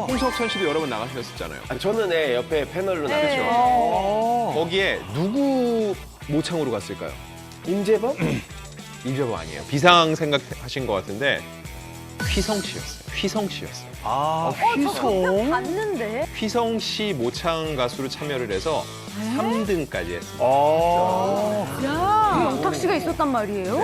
홍석천 씨도 여러 번 나가셨었잖아요. 저는 옆에 패널로 나갔죠. 거기에 누구 모창으로 갔을까요? 임재범? 임재범 아니에요. 비상 생각하신 것 같은데 휘성 씨였어요. 휘성 씨였어요. 휘성? 봤는데? 휘성 씨 모창 가수로 참여를 해서 3등까지 했습니다. 야, 영탁 씨가 있었단 말이에요?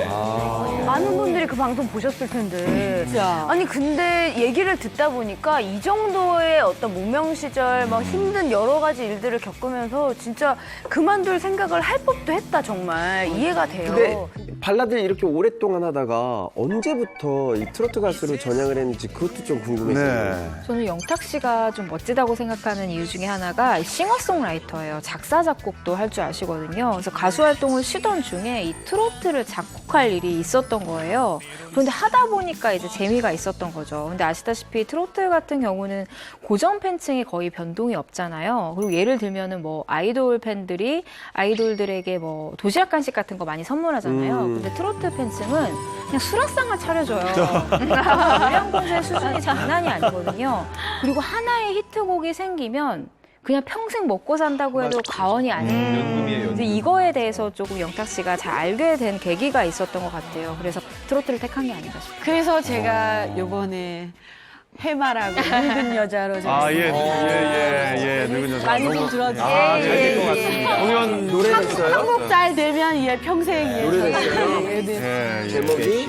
많은 분들이 그 방송 보셨을 텐데. 아니, 근데 얘기를 듣다 보니까 이 정도의 어떤 무명 시절, 막 힘든 여러 가지 일들을 겪으면서 진짜 그만둘 생각을 할 법도 했다, 정말. 이해가 돼요. 근데 발라드를 이렇게 오랫동안 하다가 언제부터 이 트로트 가수로 전향을 했는지 그것도 좀 궁금했어요. 저는 영탁 씨가 좀 멋지다고 생각하는 이유 중에 하나가 싱어송라이터예요. 작사, 작곡도 할 줄 아시거든요. 그래서 가수 활동을 쉬던 중에 이 트로트를 작곡할 일이 있었던 거예요. 그런데 하다 보니까 이제 재미가 있었던 거죠. 근데 아시다시피 트로트 같은 경우는 고정 팬층이 거의 변동이 없잖아요. 그리고 예를 들면은 뭐 아이돌 팬들이 아이돌들에게 뭐 도시락 간식 같은 거 많이 선물하잖아요. 근데 트로트 팬층은 그냥 수라상을 차려줘요. 요양봉사의 수준이 장난이 아니거든요. 그리고 하나의 히트곡이 생기면 그냥 평생 먹고 산다고 해도 과언이 아니에요. 연금이에요, 연금. 이거에 대해서 조금 영탁 씨가 잘 알게 된 계기가 있었던 것 같아요. 그래서 트로트를 택한 게 아닌가 싶어요. 그래서 제가 요번에 해마라고 늙은 여자로 늙은 여자. 많이 좀 들어주세요. 잘 될 것 같습니다. 공연 노래 됐어요? 한국 잘 되면 얘 평생 노래 됐어요? 제목이?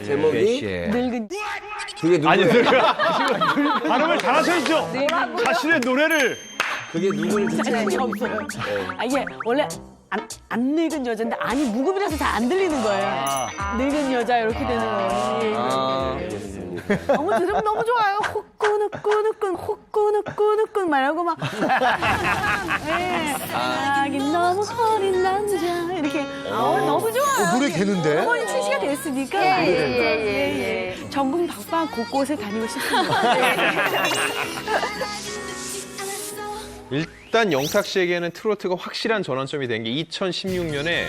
제목이? 늙은 그게 누구예요? 아니, 발음을 잘하셔야죠. 자신의 노래를. 그게 누구를 자신이 없어요. 이게 원래 안 늙은 여자인데 안이 무급이라서 잘 안 들리는 거예요. 늙은 여자 이렇게 되는 거예요. 너무 들으면 너무 좋아요. 코끝 후끈후끈 후끈후끈후끈 말하고 막 네. 사랑이 너무 어린 남자 이렇게 너무 좋아요. 노래 되는데? 어머니 출시가 됐으니까 예. 전국 방방 곳곳에 다니고 싶습니다. 일단 영탁 씨에게는 트로트가 확실한 전환점이 된 게 2016년에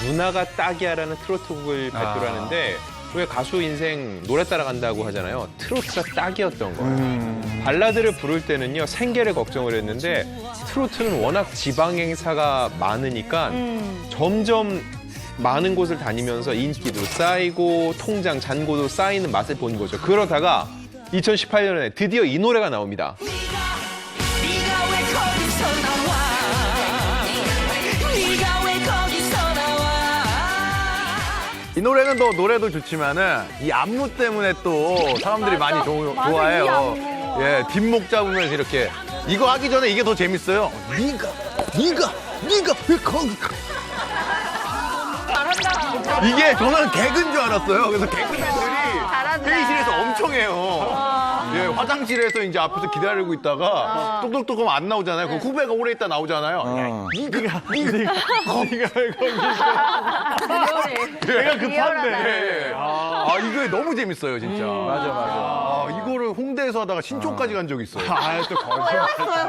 누나가 딱이야라는 트로트곡을 발표하는데 왜 가수 인생 노래 따라간다고 하잖아요. 트로트가 딱이었던 거예요. 발라드를 부를 때는요 생계를 걱정을 했는데 트로트는 워낙 지방 행사가 많으니까 점점 많은 곳을 다니면서 인기도 쌓이고 통장 잔고도 쌓이는 맛을 본 거죠. 그러다가 2018년에 드디어 이 노래가 나옵니다. 네가 왜 거기서 나와 네가 왜 거기서 나와 이 노래는 또 노래도 좋지만은 이 안무 때문에 또 사람들이 많이 좋아해요. 예, 뒷목 잡으면서 이렇게 이거 하기 전에 이게 더 재밌어요. 네가 왜 거기 잘한다. 이게 저는 개그인 줄 알았어요. 그래서 개그맨들이 회의실에서 엄청 해요. 예, 화장실에서 이제 앞에서 기다리고 있다가 똑똑똑 하면 안 나오잖아요. 그 후배가 오래 있다 나오잖아요. 네가 왜 거기 내가 급한데. 이거 너무 재밌어요, 진짜. 맞아. 이거를 홍대에서 하다가 신촌까지 간 적이 있어요. 또 거기.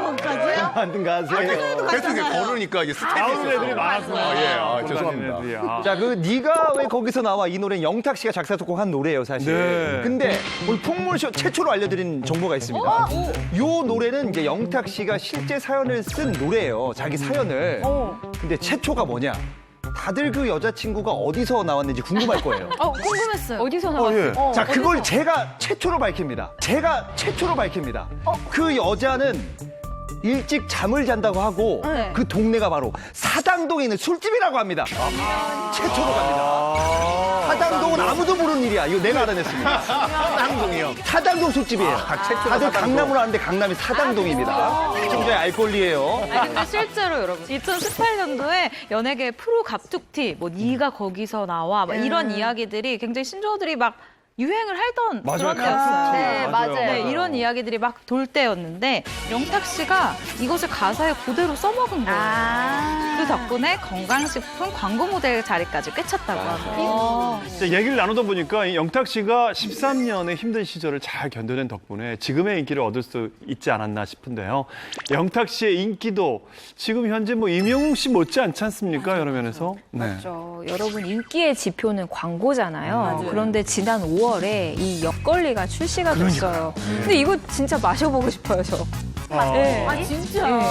거기까지? 만든 가세요. 계속 이게 걸으니까 이게 스텝이 나오는 애들이 많았구나. 죄송합니다. 자, 그 네가 왜 거기서 나와 이 노래는 영탁 씨가 작사 작곡한 노래예요, 사실. 네. 근데 오늘 풍물쇼 최초로 알려드린 정보가 있습니다. 이 노래는 이제 영탁 씨가 실제 사연을 쓴 노래예요, 자기 사연을. 근데 최초가 뭐냐? 다들 그 여자친구가 어디서 나왔는지 궁금할 거예요. 궁금했어요. 어디서 나왔어요? 자, 그걸 제가 최초로 밝힙니다. 그 여자는 일찍 잠을 잔다고 하고 그 동네가 바로 사당동에 있는 술집이라고 합니다. 최초로 갑니다. 사당동은 아무도 모르는 일이야. 이거 내가 알아냈습니다. 사당동이요? 사당동 술집이에요. 다들 강남으로 아는데 강남이 사당동입니다. 정도의 알권리예요. 아니, 근데 실제로 여러분 2018년도에 연예계 프로 갑툭튀 뭐 네가 거기서 나와 막 이런 이야기들이 굉장히 신조어들이 막 유행을 하던 그런 때였어요. 네, 맞아요. 네, 이런 이야기들이 막 돌 때였는데 영탁 씨가 이것을 가사에 그대로 써먹은 거예요. 그 덕분에 건강식품 광고 모델 자리까지 꿰찼다고 하고요. 얘기를 나누다 보니까 이 영탁 씨가 13년의 힘든 시절을 잘 견뎌낸 덕분에 지금의 인기를 얻을 수 있지 않았나 싶은데요. 영탁 씨의 인기도 지금 현재 뭐 임영웅 씨 못지 않지 않습니까? 여러 면에서. 네. 맞죠. 여러분 인기의 지표는 광고잖아요. 그런데 지난 5월에 이 역걸리가 출시가 됐어요. 근데 이거 진짜 마셔보고 싶어요, 저. 네. 진짜? 네.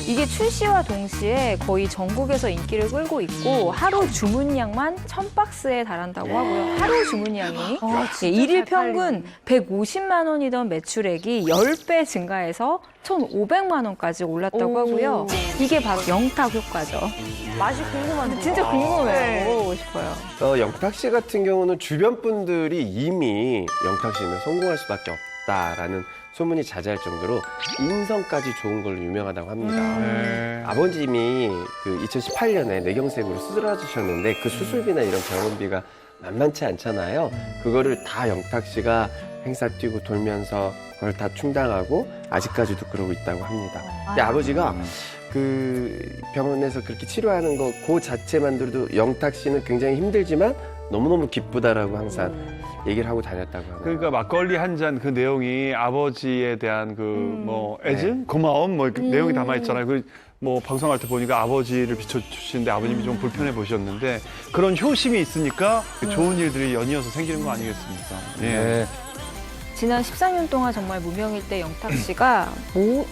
이게 출시와 동시에 거의 전국에서 인기를 끌고 있고 하루 주문량만 1000박스에 달한다고 하고요. 하루 주문량이 일일 평균 150만 원이던 매출액이 10배 증가해서 1,500만 원까지 올랐다고 하고요. 이게 바로 영탁 효과죠. 맛이 궁금한데. 진짜 궁금해요. 먹어보고 싶어요. 영탁 씨 같은 경우는 주변 분들이 이미 영탁 씨는 성공할 수밖에 없다라는 소문이 자자할 정도로 인성까지 좋은 걸로 유명하다고 합니다. 아버님이 그 2018년에 뇌경색으로 쓰러지셨는데 그 수술비나 이런 병원비가 만만치 않잖아요. 그거를 다 영탁 씨가 행사 뛰고 돌면서 그걸 다 충당하고 아직까지도 그러고 있다고 합니다. 근데 아버지가 그 병원에서 그렇게 치료하는 거 그 자체만으로도 영탁 씨는 굉장히 힘들지만 너무너무 기쁘다라고 항상 얘기를 하고 다녔다고 하네요. 그러니까 막걸리 한 잔 그 내용이 아버지에 대한 그 뭐 애증, 고마움 뭐 그 내용이 담아 있잖아요. 그 뭐 방송할 때 보니까 아버지를 비춰주시는데 아버님이 좀 불편해 보셨는데 그런 효심이 있으니까 그 좋은 일들이 연이어서 생기는 거 아니겠습니까? 예. 지난 14년 동안 정말 무명일 영탁 씨가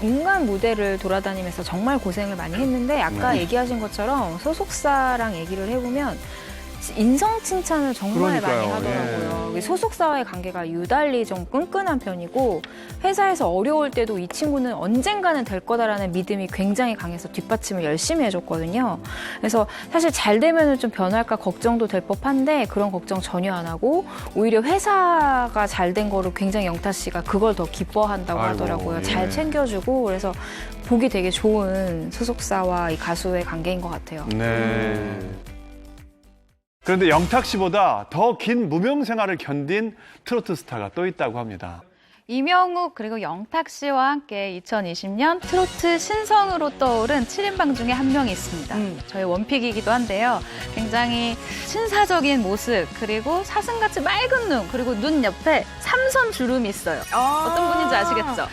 온갖 무대를 돌아다니면서 정말 고생을 많이 했는데 아까 얘기하신 것처럼 소속사랑 얘기를 해보면 인성 칭찬을 정말 많이 하더라고요. 소속사와의 관계가 유달리 좀 끈끈한 편이고 회사에서 어려울 때도 이 친구는 언젠가는 될 거다라는 믿음이 굉장히 강해서 뒷받침을 열심히 해줬거든요. 그래서 사실 잘 되면 좀 변할까 걱정도 될 법한데 그런 걱정 전혀 안 하고 오히려 회사가 잘 된 거로 굉장히 영탁 씨가 그걸 더 기뻐한다고 하더라고요. 잘 챙겨주고 그래서 보기 되게 좋은 소속사와 이 가수의 관계인 것 같아요. 네. 그런데 영탁 씨보다 더 긴 무명 생활을 견딘 트로트 스타가 또 있다고 합니다. 이명욱 그리고 영탁 씨와 함께 2020년 트로트 신성으로 떠오른 7인방 중에 한 명이 있습니다. 저희 원픽이기도 한데요. 굉장히 신사적인 모습, 그리고 사슴같이 맑은 눈, 그리고 눈 옆에 삼선 주름이 있어요. 어떤 분인지 아시겠죠?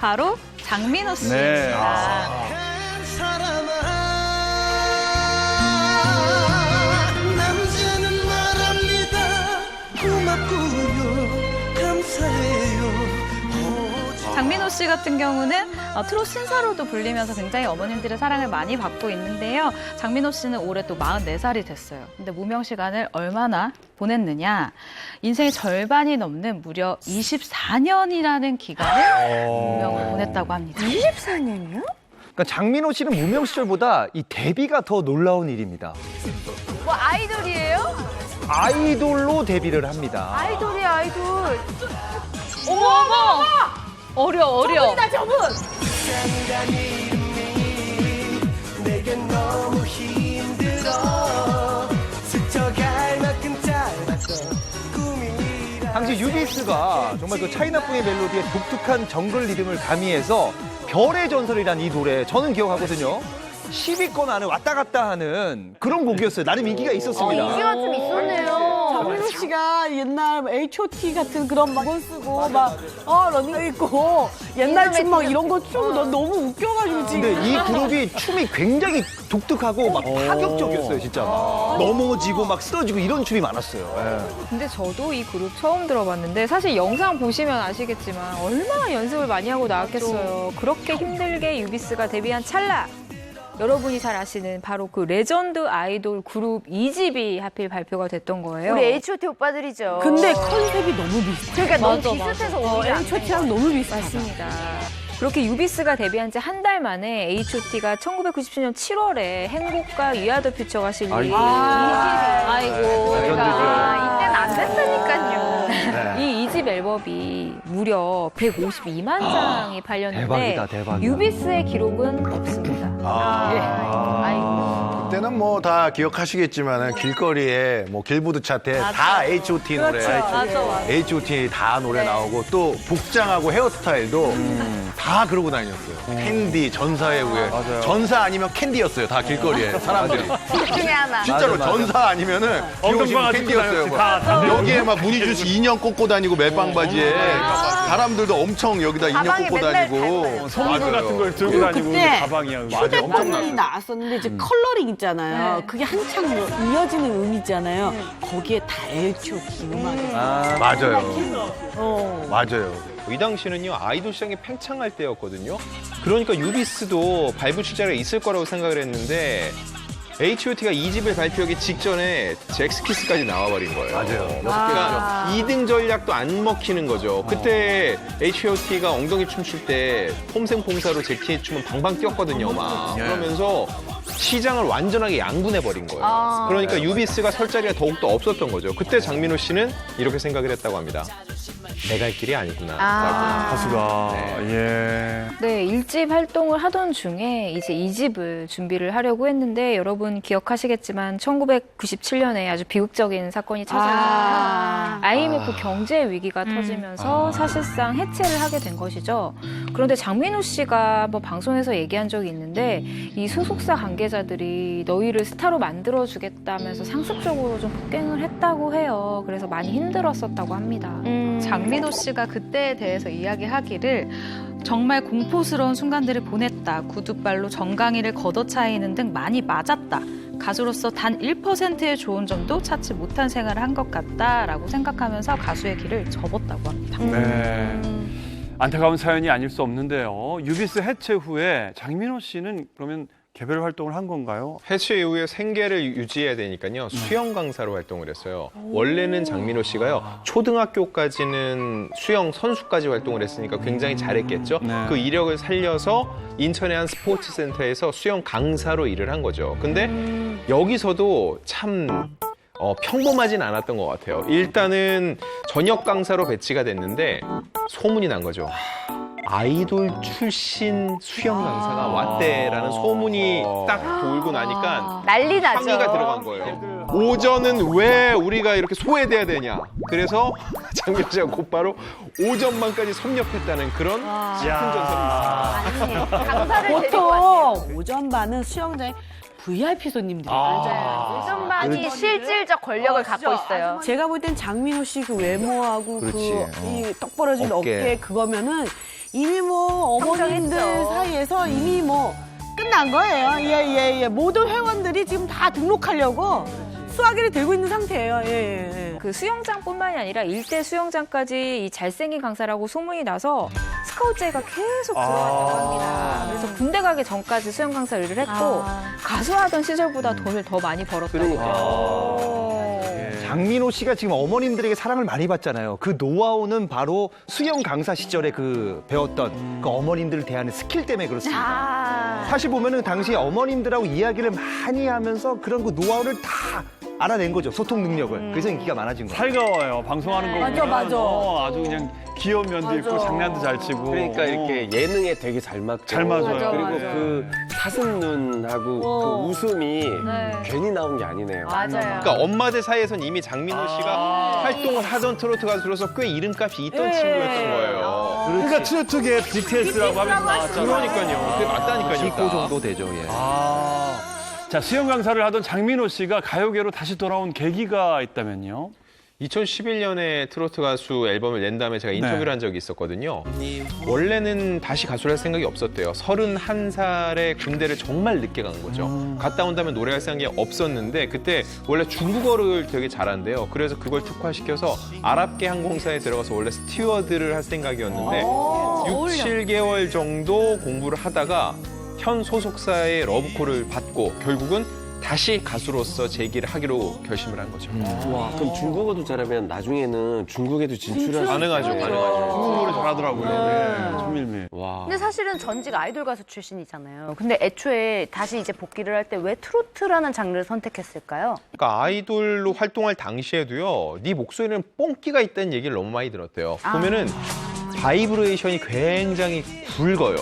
바로 장민호 씨입니다. 남자는 말합니다. 고맙고요. 감사해요. 장민호 씨 같은 경우는 트롯 신사로도 불리면서 굉장히 어머님들의 사랑을 많이 받고 있는데요. 장민호 씨는 올해 또 44살이 됐어요. 근데 무명 시간을 얼마나 보냈느냐. 인생의 절반이 넘는 무려 24년이라는 기간을 무명을 보냈다고 합니다. 24년이요? 그러니까 장민호 씨는 무명 시절보다 이 데뷔가 더 놀라운 일입니다. 뭐 아이돌이에요? 아이돌로 데뷔를 합니다. 아이돌이야, 아이돌. 어머! 어려. 저분이다, 저분! 내게 너무 힘들어 스쳐갈 만큼 짧았던 꿈이라. 당시 유비스가 정말 그 차이나풍의 멜로디에 독특한 정글 리듬을 가미해서 별의 전설이란 이 노래 저는 기억하거든요. 10위권 안에 왔다 갔다 하는 그런 곡이었어요. 나름 인기가 있었습니다. 인기가 좀 있었네요. 장민호 씨가 옛날 H.O.T 같은 그런 막원 쓰고 러닝 입고 옛날 춤 막 이런 거 추고 너무 웃겨가지고 지금. 근데 이 그룹이 춤이 굉장히 독특하고 막 파격적이었어요, 진짜. 막 넘어지고 막 쓰러지고 이런 춤이 많았어요. 근데 저도 이 그룹 처음 들어봤는데 사실 영상 보시면 아시겠지만 얼마나 연습을 많이 하고 나왔겠어요. 그렇게 힘들게 유비스가 데뷔한 찰나 여러분이 잘 아시는 바로 그 레전드 아이돌 그룹 2집이 하필 발표가 됐던 거예요. 우리 H.O.T 오빠들이죠. 근데 컨셉이 너무 비슷해. 그러니까 너무 비슷해서 오히려 H.O.T랑 너무 비슷하다. 맞습니다. 그렇게 유비스가 데뷔한 지 한 달 만에 H.O.T가 1997년 7월에 행복과 위아더 퓨처가 실린 2집이 아이고. 이때는 안 됐다니까요. 이 2집 앨범이 무려 152만 장이 팔렸는데 대박이다. 유비스의 기록은 없습니다. 그때는 뭐 다 기억하시겠지만 길거리에 뭐 길보드 차트에 다 H.O.T 노래, 맞아. H.O.T 다 노래 나오고 또 복장하고 헤어스타일도 다 그러고 다녔어요. 캔디, 전사의 후예. 전사 아니면 캔디였어요. 다 길거리에 사람들이. 둘 중에 하나. 진짜로 맞아. 전사 아니면은 기호식 캔디였어요. 뭐. 여기에 막 무늬주스 인형 꽂고 다니고 멜빵 바지에 사람들도 엄청 여기다 인형 가방에 꽂고 맨날 다니고. 선물 같은 걸 들고 다니고 그때 가방이야. 휴대폰이 나왔었는데 이제 컬러링 있잖아요. 그게 한창 이어지는 음이잖아요. 거기에 다 H.O.T 음악이. 맞아요. 맞아요. 이 당시는요 아이돌 시장이 팽창할 때였거든요. 그러니까 유비스도 발부출자가 있을 거라고 생각을 했는데 H.O.T가 2집을 발표하기 직전에 잭스키스까지 나와버린 거예요. 맞아요. 그러니까 2등 전략도 안 먹히는 거죠. 그때 H.O.T가 엉덩이 춤출 때 폼생폼사로 제키의 춤은 방방 뛰었거든요. 막 그러면서 시장을 완전하게 양분해버린 거예요. 그러니까 유비스가 설 자리가 더욱더 없었던 거죠. 그때 장민호 씨는 이렇게 생각을 했다고 합니다. 내 갈 길이 아니구나. 가수가 네, 1집 활동을 하던 중에 이제 2집을 준비를 하려고 했는데 여러분 기억하시겠지만 1997년에 아주 비극적인 사건이 찾아왔어요. IMF 경제 위기가 터지면서 사실상 해체를 하게 된 것이죠. 그런데 장민호 씨가 한번 방송에서 얘기한 적이 있는데 이 소속사 관계자들이 너희를 스타로 만들어주겠다면서 상습적으로 좀 폭행을 했다고 해요. 그래서 많이 힘들었었다고 합니다. 장민호 씨가 그때에 대해서 이야기하기를 정말 공포스러운 순간들을 보냈다. 구두발로 정강이를 걷어차이는 등 많이 맞았다. 가수로서 단 1%의 좋은 점도 찾지 못한 생활을 한 것 같다라고 생각하면서 가수의 길을 접었다고 합니다. 네. 안타까운 사연이 아닐 수 없는데요. 유비스 해체 후에 장민호 씨는 그러면 개별 활동을 한 건가요? 해체 이후에 생계를 유지해야 되니까요. 수영 강사로 활동을 했어요. 원래는 장민호 씨가요. 초등학교까지는 수영 선수까지 활동을 했으니까 굉장히 잘했겠죠. 그 이력을 살려서 인천의 한 스포츠 센터에서 수영 강사로 일을 한 거죠. 근데 여기서도 참 평범하진 않았던 것 같아요. 일단은 저녁 강사로 배치가 됐는데 소문이 난 거죠. 아이돌 출신 수영 강사가 왔대라는 소문이 딱 돌고 나니까 난리 나죠. 항의가 들어간 거예요. 오전은 왜 우리가 이렇게 소외돼야 되냐. 그래서 장민호 씨가 곧바로 오전반까지 섭렵했다는 그런 슬픈 전설이 있습니다. 보통 오전반은 수영장에 VIP 손님들이 맞아요. 오전반이 실질적 권력을 갖고 있어요. 제가 볼 땐 장민호 씨 그 외모하고 그렇지. 이 떡 벌어진 어깨. 어깨 그거면은 이미 뭐 어머님들 성장했죠. 사이에서 이미 뭐 끝난 거예요. 예. 모든 회원들이 지금 다 등록하려고 수화기를 들고 있는 상태예요. 예. 그 수영장뿐만이 아니라 일대 수영장까지 이 잘생긴 강사라고 소문이 나서 스카우트제가 계속 들어왔다고 합니다. 그래서 군대 가기 전까지 수영 강사 일을 했고 가수하던 시절보다 돈을 더 많이 벌었다고 해요. 장민호 씨가 지금 어머님들에게 사랑을 많이 받잖아요. 그 노하우는 바로 수영 강사 시절에 그 배웠던 그 어머님들을 대하는 스킬 때문에 그렇습니다. 사실 보면은 당시 어머님들하고 이야기를 많이 하면서 그런 그 노하우를 다 알아낸 거죠. 소통 능력을. 그래서 인기가 많아진 거예요. 살가워요. 방송하는 거 맞아, 보면. 맞아. 아주 그냥 귀여운 면도 있고 장난도 잘 치고. 그러니까 이렇게 예능에 되게 잘 맞고. 잘 맞아요. 그리고 맞아. 그 사슴 눈하고 그 웃음이 괜히 나온 게 아니네요. 맞아요. 그러니까 엄마들 사이에선 이미 장민호 씨가 활동을 하던 트로트 가수로서 꽤 이름값이 있던 친구였던 거예요. 그러니까 트로트계 BTS라고 하면서 나왔잖아요. 그러니까요. 그게 맞다니까요. 지코 정도 되죠. 예. 자, 수영 강사를 하던 장민호 씨가 가요계로 다시 돌아온 계기가 있다면요? 2011년에 트로트 가수 앨범을 낸 다음에 제가 인터뷰를 한 적이 있었거든요. 원래는 다시 가수를 할 생각이 없었대요. 31살에 군대를 정말 늦게 간 거죠. 갔다 온다면 노래할 생각이 없었는데 그때 원래 중국어를 되게 잘한대요. 그래서 그걸 특화시켜서 아랍계 항공사에 들어가서 원래 스튜어드를 할 생각이었는데 6, 7개월 정도 공부를 하다가 현 소속사의 러브콜을 받고 결국은 다시 가수로서 재기를 하기로 결심을 한 거죠. 와, 그럼 중국어도 잘하면 나중에는 중국에도 진출할 수 가능하죠. 중국 노래 잘하더라고요. 네. 조밀밀. 와. 근데 사실은 전직 아이돌 가수 출신이잖아요. 근데 애초에 다시 이제 복귀를 할 때 왜 트로트라는 장르를 선택했을까요? 그러니까 아이돌로 활동할 당시에도요. 네 목소리는 뽕기가 있다는 얘기를 너무 많이 들었대요. 보면은 바이브레이션이 굉장히 굵어요.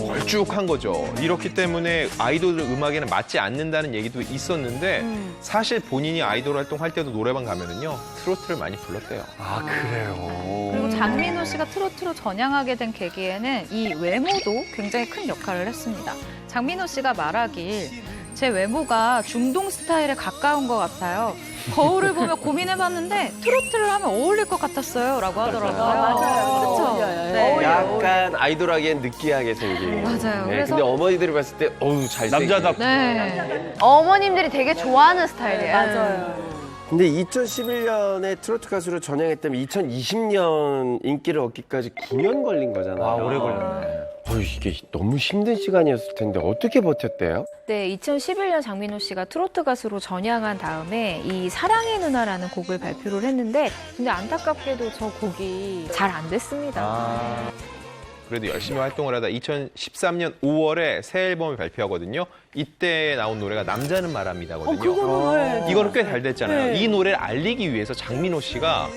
걸쭉한 거죠. 이렇기 때문에 아이돌 음악에는 맞지 않는다는 얘기도 있었는데 사실 본인이 아이돌 활동할 때도 노래방 가면은요. 트로트를 많이 불렀대요. 아, 그래요? 그리고 장민호 씨가 트로트로 전향하게 된 계기에는 이 외모도 굉장히 큰 역할을 했습니다. 장민호 씨가 말하길 제 외모가 중동 스타일에 가까운 것 같아요. 거울을 보며 고민해봤는데 트로트를 하면 어울릴 것 같았어요 라고 하더라고요. 맞아요. 그렇죠. 약간 아이돌하기엔 느끼하게 생긴. 맞아요. 네, 그래서 근데 어머니들이 봤을 때 어우 잘생긴. 남자답고. 네. 어머님들이 되게 좋아하는 스타일이에요. 맞아요. 근데 2011년에 트로트 가수로 전향했다면 2020년 인기를 얻기까지 9년 걸린 거잖아요. 아, 오래 걸렸네. 이게 너무 힘든 시간이었을 텐데 어떻게 버텼대요? 네, 2011년 장민호 씨가 트로트 가수로 전향한 다음에 이 사랑의 누나라는 곡을 발표를 했는데 근데 안타깝게도 저 곡이 잘 안 됐습니다. 그래도 열심히 활동을 하다 2013년 5월에 새 앨범을 발표하거든요. 이때 나온 노래가 남자는 말합니다거든요. 이거는 꽤 잘 됐잖아요. 이 노래를 알리기 위해서 장민호 씨가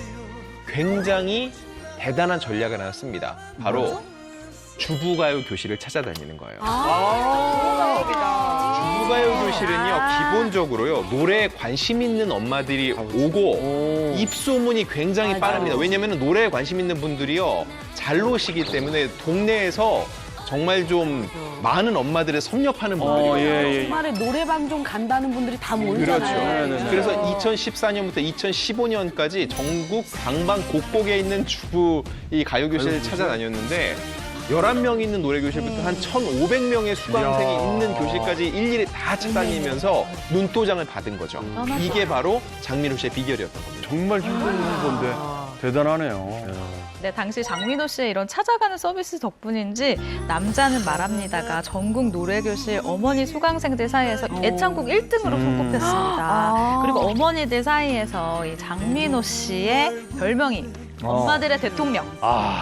굉장히 대단한 전략을 하나 씁니다. 바로 주부가요 교실을 찾아다니는 거예요. 주부가요 교실은요, 기본적으로요, 노래에 관심 있는 엄마들이 오고 입소문이 굉장히 빠릅니다. 왜냐면 노래에 관심 있는 분들이요, 잘 노시기 때문에 동네에서 정말 좀 많은 엄마들을 섭렵하는 분들이에요. 주말에 노래방 좀 간다는 분들이 다 모이잖아요. 그렇죠. 그래서 2014년부터 2015년까지 전국 방방 곳곳에 있는 주부 이 가요교실을 찾아다녔는데 11명 있는 노래교실부터 한 1,500명의 수강생이 있는 교실까지 일일이 다 찾아다니면서 눈도장을 받은 거죠. 이게 바로 장민호 씨의 비결이었던 겁니다. 정말 힘든 건데 대단하네요. 네, 당시 장민호 씨의 이런 찾아가는 서비스 덕분인지 남자는 말합니다가 전국 노래교실 어머니 수강생들 사이에서 애창곡 1등으로 손꼽혔습니다. 그리고 어머니들 사이에서 이 장민호 씨의 별명이 엄마들의 대통령,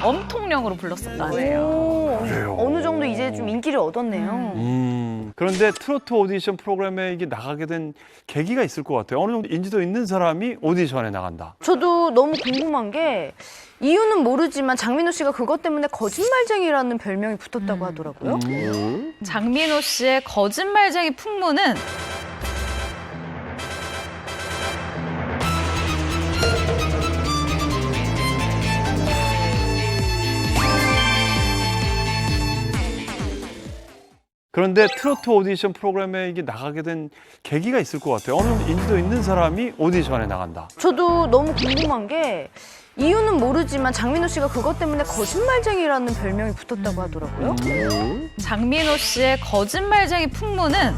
엄통령으로 불렀었다고 해요. 어느 정도 이제 좀 인기를 얻었네요. 그런데 트로트 오디션 프로그램에 이게 나가게 된 계기가 있을 것 같아요. 어느 정도 인지도 있는 사람이 오디션에 나간다. 저도 너무 궁금한 게 이유는 모르지만 장민호 씨가 그것 때문에 거짓말쟁이라는 별명이 붙었다고 하더라고요. 장민호 씨의 거짓말쟁이 풍문은 그런데 트로트 오디션 프로그램에 이게 나가게 된 계기가 있을 것 같아요. 어느 인지도 있는 사람이 오디션에 나간다. 저도 너무 궁금한 게 이유는 모르지만 장민호 씨가 그것 때문에 거짓말쟁이라는 별명이 붙었다고 하더라고요. 장민호 씨의 거짓말쟁이 풍문은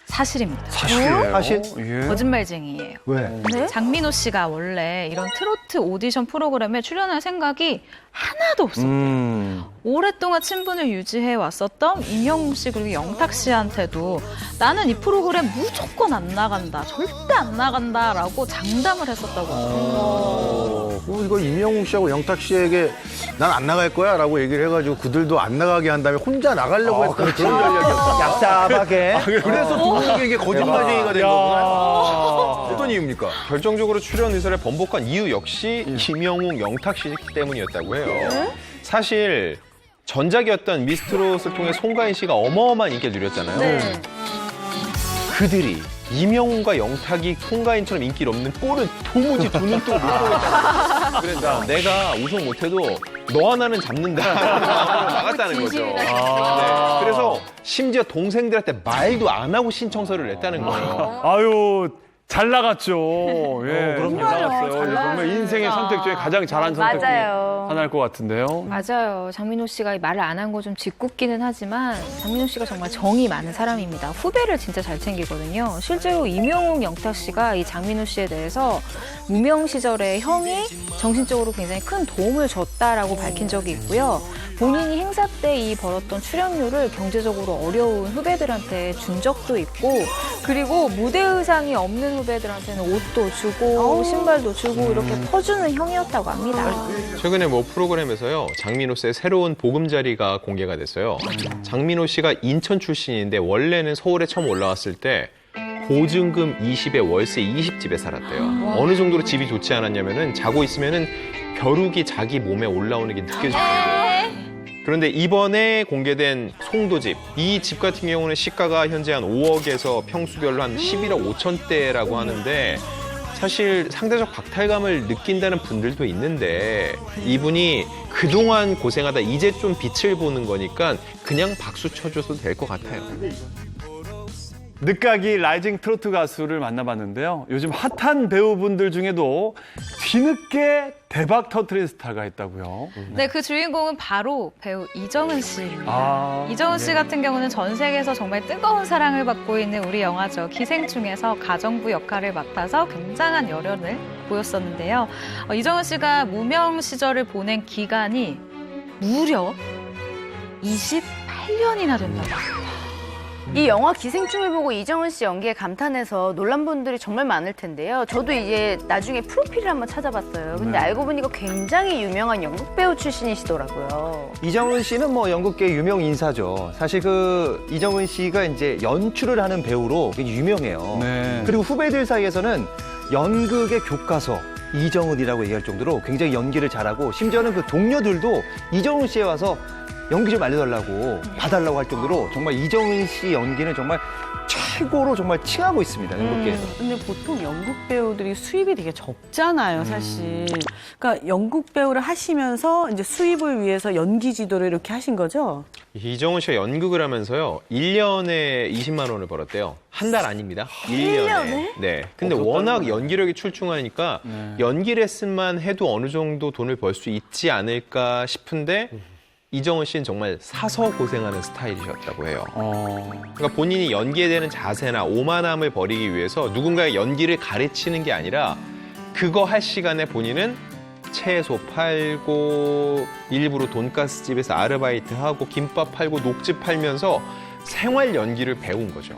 사실입니다. 사실이에요? 사실? 예. 거짓말쟁이에요. 왜? 네? 장민호 씨가 원래 이런 트로트 오디션 프로그램에 출연할 생각이 하나도 없었대요. 오랫동안 친분을 유지해 왔었던 임영웅 씨 그리고 영탁 씨한테도 나는 이 프로그램 무조건 안 나간다, 절대 안 나간다라고 장담을 했었다고 하더라고요. 이거 임영웅 씨하고 영탁 씨에게 난 안 나갈 거야 라고 얘기를 해가지고 그들도 안 나가게 한 다음에 혼자 나가려고 했던 그런 전략이었어. 얍삽하게. 그래서 두 분에게 이게 거짓말쟁이가 된 거구나. 어떤 이유입니까? 결정적으로 출연 의사를 번복한 이유 역시 김영웅, 영탁 씨 때문이었다고 해요. 사실 전작이었던 미스트롯을 통해 송가인 씨가 어마어마한 인기를 누렸잖아요. 네. 그들이 이명웅과 영탁이 송가인처럼 인기를 없는 꼴을 도무지 두 눈 뜨고 못 보겠다. 그래서 내가 우승 못해도 너 하나는 잡는다. 나갔다는 거죠. 네. 그래서 심지어 동생들한테 말도 안 하고 신청서를 냈다는 거예요. 아유, 잘 나갔죠. 예, 그럼요. 잘 나갔어요. 잘 정말 인생의 선택 중에 가장 잘한 선택 중에 맞아요. 하나일 것 같은데요. 맞아요. 장민호 씨가 말을 안 한 거 좀 짓궂기는 하지만 장민호 씨가 정말 정이 많은 사람입니다. 후배를 진짜 잘 챙기거든요. 실제로 임영웅, 영탁 씨가 이 장민호 씨에 대해서 무명 시절에 형이 정신적으로 굉장히 큰 도움을 줬다라고 밝힌 적이 있고요. 본인이 행사 때 이 벌었던 출연료를 경제적으로 어려운 후배들한테 준 적도 있고, 그리고 무대 의상이 없는 후배들한테는 옷도 주고 신발도 주고 이렇게 퍼주는 형이었다고 합니다. 최근에 뭐 프로그램에서요, 장민호 씨의 새로운 보금자리가 공개가 됐어요. 장민호 씨가 인천 출신인데 원래는 서울에 처음 올라왔을 때 보증금 20에 월세 20집에 살았대요. 어느 정도로 집이 좋지 않았냐면은 자고 있으면은 벼룩이 자기 몸에 올라오는 게 느껴졌대요. 그런데 이번에 공개된 송도집, 이 집 같은 경우는 시가가 현재 한 5억에서 평수별로 한 11억 5천대라고 하는데, 사실 상대적 박탈감을 느낀다는 분들도 있는데 이분이 그동안 고생하다 이제 좀 빛을 보는 거니까 그냥 박수 쳐줘도 될 것 같아요. 늦가기 라이징 트로트 가수를 만나봤는데요. 요즘 핫한 배우분들 중에도 뒤늦게 대박 터트린 스타가 있다고요. 네, 그 주인공은 바로 배우 이정은 씨입니다. 이정은 씨 같은 경우는 전 세계에서 정말 뜨거운 사랑을 받고 있는 우리 영화죠. 기생충에서 가정부 역할을 맡아서 굉장한 열연을 보였었는데요. 이정은 씨가 무명 시절을 보낸 기간이 무려 28년이나 된다고 합니다. 이 영화 기생충을 보고 이정은 씨 연기에 감탄해서 놀란 분들이 정말 많을 텐데요. 저도 이제 나중에 프로필을 한번 찾아봤어요. 근데 알고 보니까 굉장히 유명한 연극 배우 출신이시더라고요. 이정은 씨는 뭐 연극계 유명 인사죠. 사실 그 이정은 씨가 이제 연출을 하는 배우로 굉장히 유명해요. 네. 그리고 후배들 사이에서는 연극의 교과서 이정은이라고 얘기할 정도로 굉장히 연기를 잘하고, 심지어는 그 동료들도 이정은 씨에 와서 연기 좀 알려달라고 봐달라고 할 정도로 정말 이정은 씨 연기는 정말 최고로 정말 칭하고 있습니다, 연극계에서. 근데 보통 연극 배우들이 수입이 되게 적잖아요, 사실. 그러니까 연극 배우를 하시면서 이제 수입을 위해서 연기 지도를 이렇게 하신 거죠? 이정은 씨가 연극을 하면서요, 1년에 20만 원을 벌었대요. 한 달 아닙니다. 1년에. 네. 근데 워낙 연기력이 출중하니까 연기 레슨만 해도 어느 정도 돈을 벌 수 있지 않을까 싶은데, 이정은 씨는 정말 사서 고생하는 스타일이셨다고 해요. 그러니까 본인이 연기에 대한 자세나 오만함을 버리기 위해서 누군가의 연기를 가르치는 게 아니라 그거 할 시간에 본인은 채소 팔고 일부러 돈가스 집에서 아르바이트하고 김밥 팔고 녹즙 팔면서 생활 연기를 배운 거죠.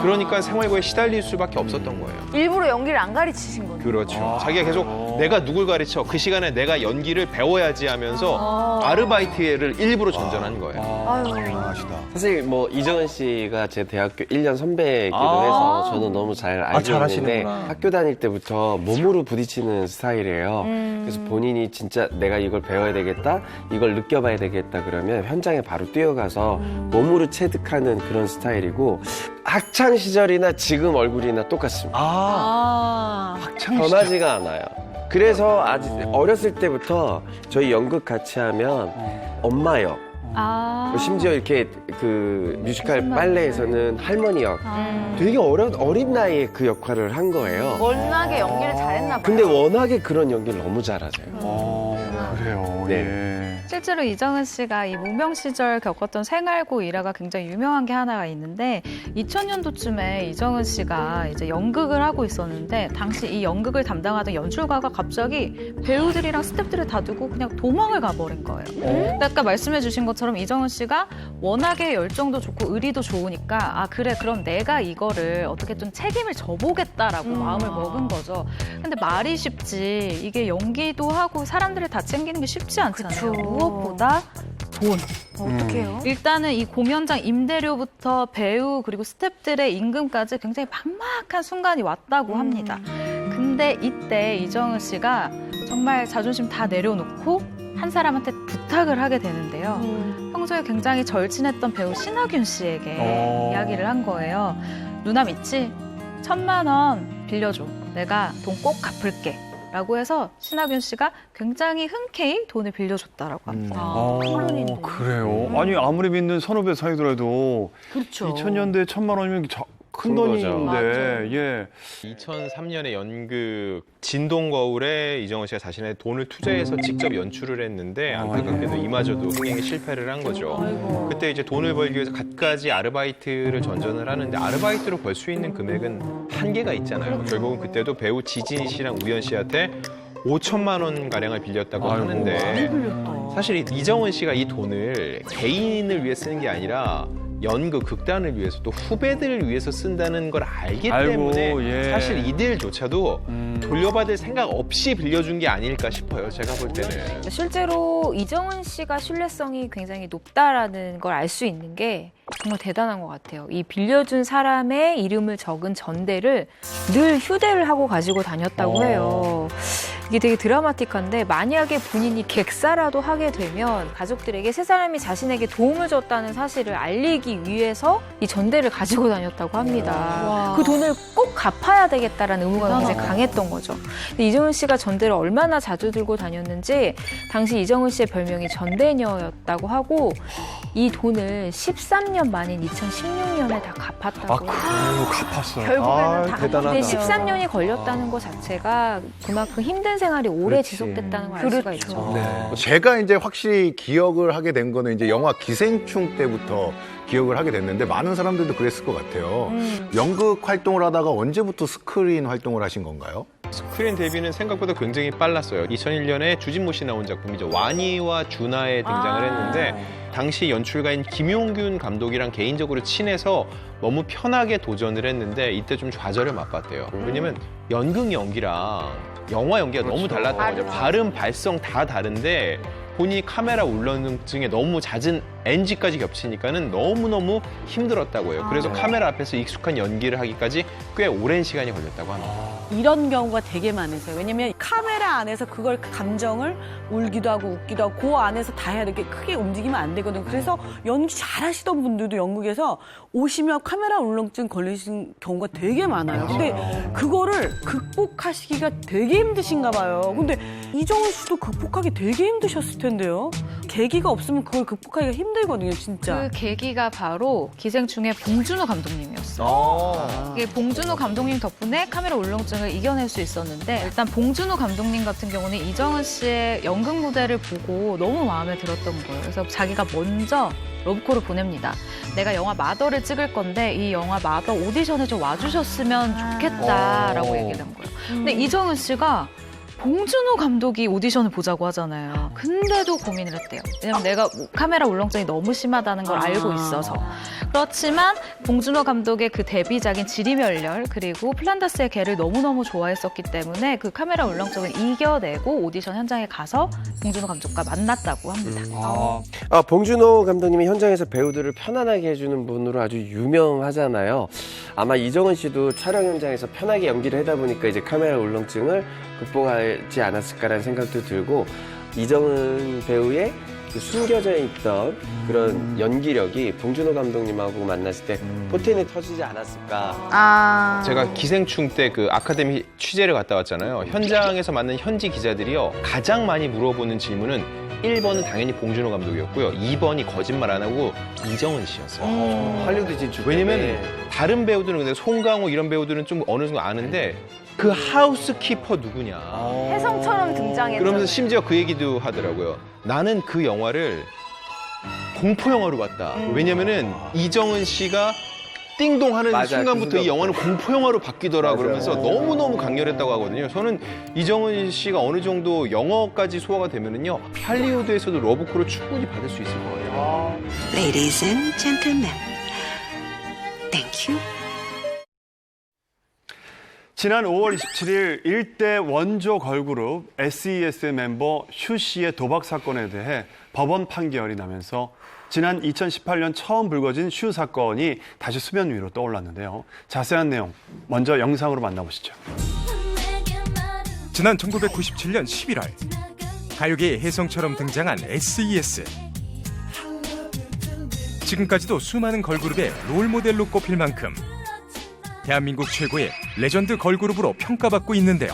그러니까 생활고에 시달릴 수밖에 없었던 거예요. 일부러 연기를 안 가르치신 거죠. 그렇죠. 자기가 계속 내가 누굴 가르쳐, 그 시간에 내가 연기를 배워야지 하면서 아르바이트를 일부러 전전한 거예요. 사실 뭐 이정은 씨가 제 대학교 1년 선배이기도 해서 저는 너무 잘 알고 있는데, 잘하시는구나. 학교 다닐 때부터 몸으로 부딪히는 스타일이에요. 그래서 본인이 진짜 내가 이걸 배워야 되겠다, 이걸 느껴봐야 되겠다 그러면 현장에 바로 뛰어가서 몸으로 체득하는 그런 스타일이고, 학창 시절이나 지금 얼굴이나 똑같습니다. 변하지가 않아요. 그래서 아직 어렸을 때부터 저희 연극 같이 하면 엄마 역, 심지어 이렇게 그 뮤지컬 빨래에서는 할머니 역. 되게 어린 나이에 그 역할을 한 거예요. 워낙에 연기를 잘했나 봐요. 근데 워낙에 그런 연기를 너무 잘하세요. 그래요. 네. 예. 실제로 이정은 씨가 이 무명 시절 겪었던 생활고 일화가 굉장히 유명한 게 하나가 있는데 2000년도쯤에 이정은 씨가 이제 연극을 하고 있었는데 당시 이 연극을 담당하던 연출가가 갑자기 배우들이랑 스태프들을 다 두고 그냥 도망을 가버린 거예요. 근데 아까 말씀해 주신 것처럼 이정은 씨가 워낙에 열정도 좋고 의리도 좋으니까 그래 그럼 내가 이거를 어떻게 좀 책임을 져보겠다라고 마음을 먹은 거죠. 근데 말이 쉽지 이게 연기도 하고 사람들을 다 챙기는 게 쉽지 않잖아요. 무엇보다 돈. 어떻게 해요? 일단은 이 공연장 임대료부터 배우 그리고 스태프들의 임금까지 굉장히 막막한 순간이 왔다고 합니다. 근데 이때 이정은 씨가 정말 자존심 다 내려놓고 한 사람한테 부탁을 하게 되는데요. 평소에 굉장히 절친했던 배우 신하균 씨에게 이야기를 한 거예요. 누나 믿지? 1,000만 원 빌려줘. 내가 돈 꼭 갚을게. 라고 해서 신하균 씨가 굉장히 흔쾌히 돈을 빌려줬다라고 합니다. 그래요. 아니 아무리 믿는 선후배 사이더라도 그렇죠. 2000년대 1,000만 원이면 큰 돈인데, 예. 2003년에 연극 진동거울에 이정은 씨가 자신의 돈을 투자해서 직접 연출을 했는데 안타깝게도 이마저도 흥행에 실패를 한 거죠. 그때 이제 돈을 벌기 위해서 갖가지 아르바이트를 전전을 하는데 아르바이트로 벌 수 있는 금액은 한계가 있잖아요. 결국은 그때도 배우 지진 씨랑 우연 씨한테 5천만 원 가량을 빌렸다고 하는데 사실 이정은 씨가 이 돈을 개인을 위해 쓰는 게 아니라 연극, 극단을 위해서 또 후배들을 위해서 쓴다는 걸 알기 때문에 예. 사실 이들조차도 돌려받을 생각 없이 빌려준 게 아닐까 싶어요. 제가 볼 때는. 실제로 이정은 씨가 신뢰성이 굉장히 높다라는 걸 알 수 있는 게 정말 대단한 것 같아요. 이 빌려준 사람의 이름을 적은 전대를 늘 휴대를 하고 가지고 다녔다고 해요. 이게 되게 드라마틱한데 만약에 본인이 객사라도 하게 되면 가족들에게 세 사람이 자신에게 도움을 줬다는 사실을 알리기 위해서 이 전대를 가지고 다녔다고 합니다. 그 돈을 꼭 갚아야 되겠다라는 의무가 굉장히 강했던 거죠. 근데 이정은 씨가 전대를 얼마나 자주 들고 다녔는지 당시 이정은 씨의 별명이 전대녀였다고 하고 이 돈을 13년 만인 2016년에 다 갚았다고 해요. 갚았어요. 결국에는 다 근데 13년이 걸렸다는 것 자체가 그만큼 힘든 생활이 오래 지속됐다는 걸 알 수가 있죠. 제가 이제 확실히 기억을 하게 된 거는 이제 영화 기생충 때부터 기억을 하게 됐는데 많은 사람들도 그랬을 것 같아요. 연극 활동을 하다가 언제부터 스크린 활동을 하신 건가요? 스크린 데뷔는 생각보다 굉장히 빨랐어요. 2001년에 주진모 씨 나온 작품이죠. 와니와 준하에 등장을 했는데 당시 연출가인 김용균 감독이랑 개인적으로 친해서 너무 편하게 도전을 했는데 이때 좀 좌절을 맛봤대요. 왜냐면 연극 연기랑 영화 연기가 너무 달랐던 거죠. 발음, 발성 다 다른데 본인이 카메라 울렁증에 너무 잦은 NG까지 겹치니까는 너무너무 힘들었다고 해요. 그래서 카메라 앞에서 익숙한 연기를 하기까지 꽤 오랜 시간이 걸렸다고 합니다. 이런 경우가 되게 많으세요. 왜냐면 카메라 안에서 그걸 감정을 울기도 하고 웃기도 하고 그 안에서 다 해야 되게 크게 움직이면 안 되거든요. 그래서 연기 잘하시던 분들도 연극에서 오시면 카메라 울렁증 걸리신 경우가 되게 많아요. 근데 그거를 극복하시기가 되게 힘드신가 봐요. 근데 이정은 씨도 극복하기 되게 힘드셨을 텐데요. 계기가 없으면 그걸 극복하기가 힘들거든요, 진짜. 그 계기가 바로 기생충의 봉준호 감독님이었어요. 이게 봉준호 감독님 덕분에 카메라 울렁증을 이겨낼 수 있었는데 일단 봉준호 감독님 같은 경우는 이정은 씨의 연극 무대를 보고 너무 마음에 들었던 거예요. 그래서 자기가 먼저 러브콜을 보냅니다. 내가 영화 마더를 찍을 건데 이 영화 마더 오디션에 좀 와주셨으면 좋겠다라고 얘기를 한 거예요. 근데 이정은 씨가 봉준호 감독이 오디션을 보자고 하잖아요. 근데도 고민을 했대요. 왜냐면 내가 카메라 울렁증이 너무 심하다는 걸 알고 있어서. 그렇지만 봉준호 감독의 그 데뷔작인 지리멸렬 그리고 플란다스의 개를 너무너무 좋아했었기 때문에 그 카메라 울렁증을 이겨내고 오디션 현장에 가서 봉준호 감독과 만났다고 합니다. 봉준호 감독님이 현장에서 배우들을 편안하게 해주는 분으로 아주 유명하잖아요. 아마 이정은 씨도 촬영 현장에서 편하게 연기를 하다 보니까 이제 카메라 울렁증을 극복하지 않았을까라는 생각도 들고 이정은 배우의 그 숨겨져 있던 그런 연기력이 봉준호 감독님하고 만났을 때 포텐이 터지지 않았을까. 제가 기생충 때 그 아카데미 취재를 갔다 왔잖아요. 현장에서 만난 현지 기자들이요. 가장 많이 물어보는 질문은 1번은 당연히 봉준호 감독이었고요. 2번이 거짓말 안 하고 이정은 씨였어요. 할리우드 진출. 왜냐면 다른 배우들은 근데 송강호 이런 배우들은 좀 어느 정도 아는데 그 하우스키퍼 누구냐. 혜성처럼 등장했죠. 그러면서 심지어 그 얘기도 하더라고요. 나는 그 영화를 공포 영화로 봤다. 왜냐면은 이정은 씨가 띵동 하는 맞아, 순간부터 그 이 영화는 공포 영화로 바뀌더라. 맞아요. 그러면서 너무너무 강렬했다고 하거든요. 저는 이정은 씨가 어느 정도 영어까지 소화가 되면은요. 할리우드에서도 러브콜을 충분히 받을 수 있을 것 같아요. Ladies and gentlemen, thank you. 지난 5월 27일 일대 원조 걸그룹 SES의 멤버 슈 씨의 도박 사건에 대해 법원 판결이 나면서 지난 2018년 처음 불거진 슈 사건이 다시 수면 위로 떠올랐는데요. 자세한 내용 먼저 영상으로 만나보시죠. 지난 1997년 11월 가요계의 혜성처럼 등장한 SES. 지금까지도 수많은 걸그룹의 롤모델로 꼽힐 만큼 대한민국 최고의 레전드 걸그룹으로 평가받고 있는데요.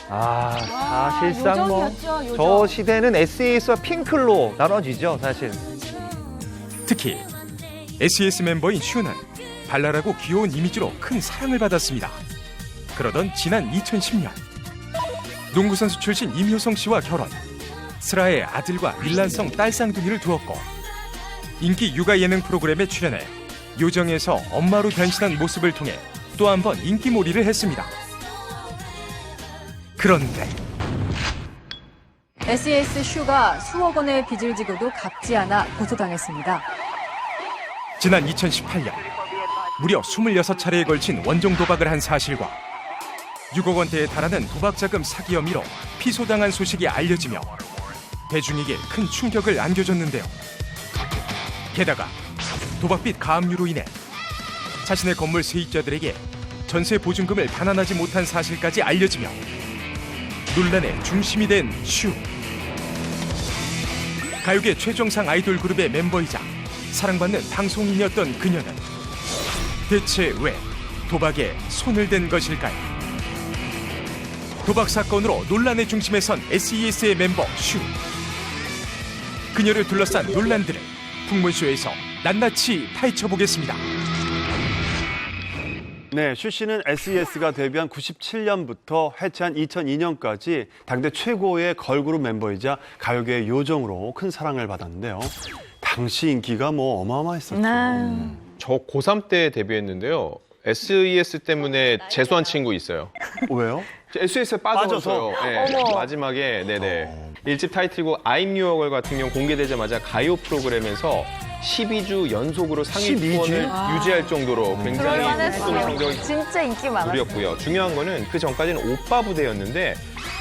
사실상 뭐 요정이었죠, 요정. 저 시대는 SES와 핑클로 나눠지죠, 사실. 특히 SES 멤버인 슈는 발랄하고 귀여운 이미지로 큰 사랑을 받았습니다. 그러던 지난 2010년 농구선수 출신 임효성 씨와 결혼, 슬아의 아들과 밀란성 딸 쌍둥이를 두었고 인기 육아 예능 프로그램에 출연해 요정에서 엄마로 변신한 모습을 통해 또 한 번 인기몰이를 했습니다. 그런데 SES 슈가 수억 원의 빚을 지고도 갚지 않아 고소당했습니다. 지난 2018년 무려 26차례에 걸친 원정 도박을 한 사실과 6억 원대에 달하는 도박 자금 사기 혐의로 피소당한 소식이 알려지며 대중에게 큰 충격을 안겨줬는데요. 게다가 도박빚 가압류로 인해 자신의 건물 세입자들에게 전세 보증금을 반환하지 못한 사실까지 알려지며 논란의 중심이 된 슈. 가요계 최정상 아이돌 그룹의 멤버이자 사랑받는 방송인이었던 그녀는 대체 왜 도박에 손을 댄 것일까요? 도박 사건으로 논란의 중심에 선 SES의 멤버 슈. 그녀를 둘러싼 논란들을 풍문쇼에서 낱낱이 파헤쳐보겠습니다. 네, 슈 씨는 SES가 데뷔한 97년부터 해체한 2002년까지 당대 최고의 걸그룹 멤버이자 가요계의 요정으로 큰 사랑을 받았는데요. 당시 인기가 뭐 어마어마했었죠. 저 고3 때 데뷔했는데요. SES 때문에 재수한 친구 있어요. 왜요? SES에 빠져서 네, 마지막에 네네. 1집 타이틀곡 I'm Your Girl 같은 경우 공개되자마자 가요 프로그램에서 12주 연속으로 상위 2권을 유지할 정도로 굉장히 높은 성적이 진짜 인기 많았어요. 누렸고요. 중요한 거는 그 전까지는 오빠 부대였는데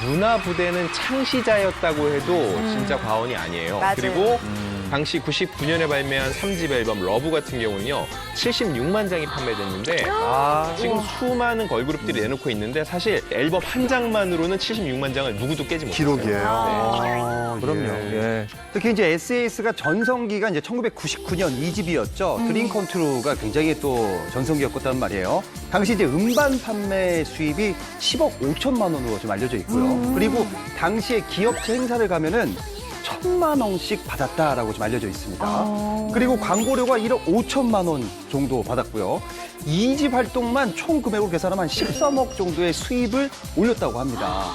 누나 부대는 창시자였다고 해도 진짜 과언이 아니에요. 맞아요. 그리고 당시 99년에 발매한 3집 앨범 러브 같은 경우는요. 76만 장이 판매됐는데 지금 수많은 걸그룹들이 내놓고 있는데 사실 앨범 한 장만으로는 76만 장을 누구도 깨지 못해요. 기록이에요. 그럼요. 예. 특히 이제 SES가 전성기가 이제 1999년 2집이었죠. 드림 컨트롤가 굉장히 또 전성기였었단 말이에요. 당시 이제 음반 판매 수입이 10억 5천만 원으로 좀 알려져 있고요. 그리고 당시에 기업체 행사를 가면은 1,000만 원씩 받았다라고 좀 알려져 있습니다. 그리고 광고료가 1억 5천만 원 정도 받았고요. 2집 활동만 총 금액으로 계산하면 13억 정도의 수입을 올렸다고 합니다.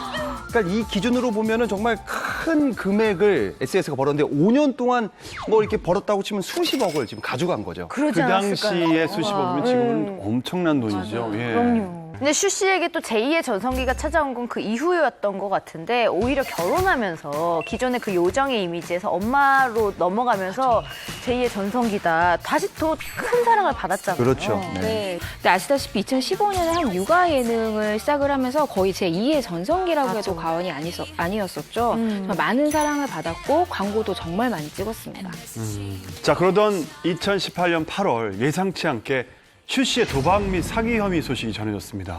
그러니까 이 기준으로 보면은 정말 큰 금액을 SES가 벌었는데 5년 동안 뭐 이렇게 벌었다고 치면 수십억을 지금 가져간 거죠. 그 당시에 수십억이면 지금은 엄청난 돈이죠. 예. 그럼요. 근데 슈 씨에게 또 제2의 전성기가 찾아온 건 그 이후였던 것 같은데 오히려 결혼하면서 기존의 그 요정의 이미지에서 엄마로 넘어가면서 제2의 전성기다. 다시 또 큰 사랑을 받았잖아요. 그렇죠. 네. 근데 아시다시피 2015년에 한 육아 예능을 시작을 하면서 거의 제2의 전성기라고 해도 과언이 아니었었죠. 정말 많은 사랑을 받았고 광고도 정말 많이 찍었습니다. 자, 그러던 2018년 8월 예상치 않게 슈 씨의 도박 및 사기 혐의 소식이 전해졌습니다.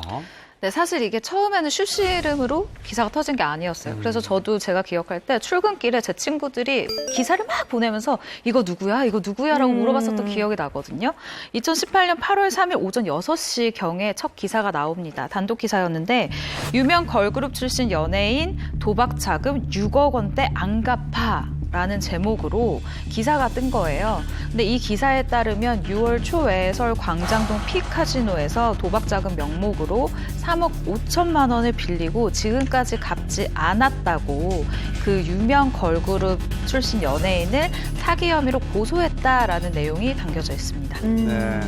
네, 사실 이게 처음에는 슈 씨 이름으로 기사가 터진 게 아니었어요. 그래서 저도 제가 기억할 때 출근길에 제 친구들이 기사를 막 보내면서 이거 누구야? 이거 누구야?라고 물어봤었던 기억이 나거든요. 2018년 8월 3일 오전 6시경에 첫 기사가 나옵니다. 단독 기사였는데 유명 걸그룹 출신 연예인 도박 자금 6억 원대 안 갚아. 라는 제목으로 기사가 뜬 거예요. 근데 이 기사에 따르면 6월 초에 서울 광장동 P카지노에서 도박자금 명목으로 3억 5천만 원을 빌리고 지금까지 갚지 않았다고 그 유명 걸그룹 출신 연예인을 사기 혐의로 고소했다라는 내용이 담겨져 있습니다. 네.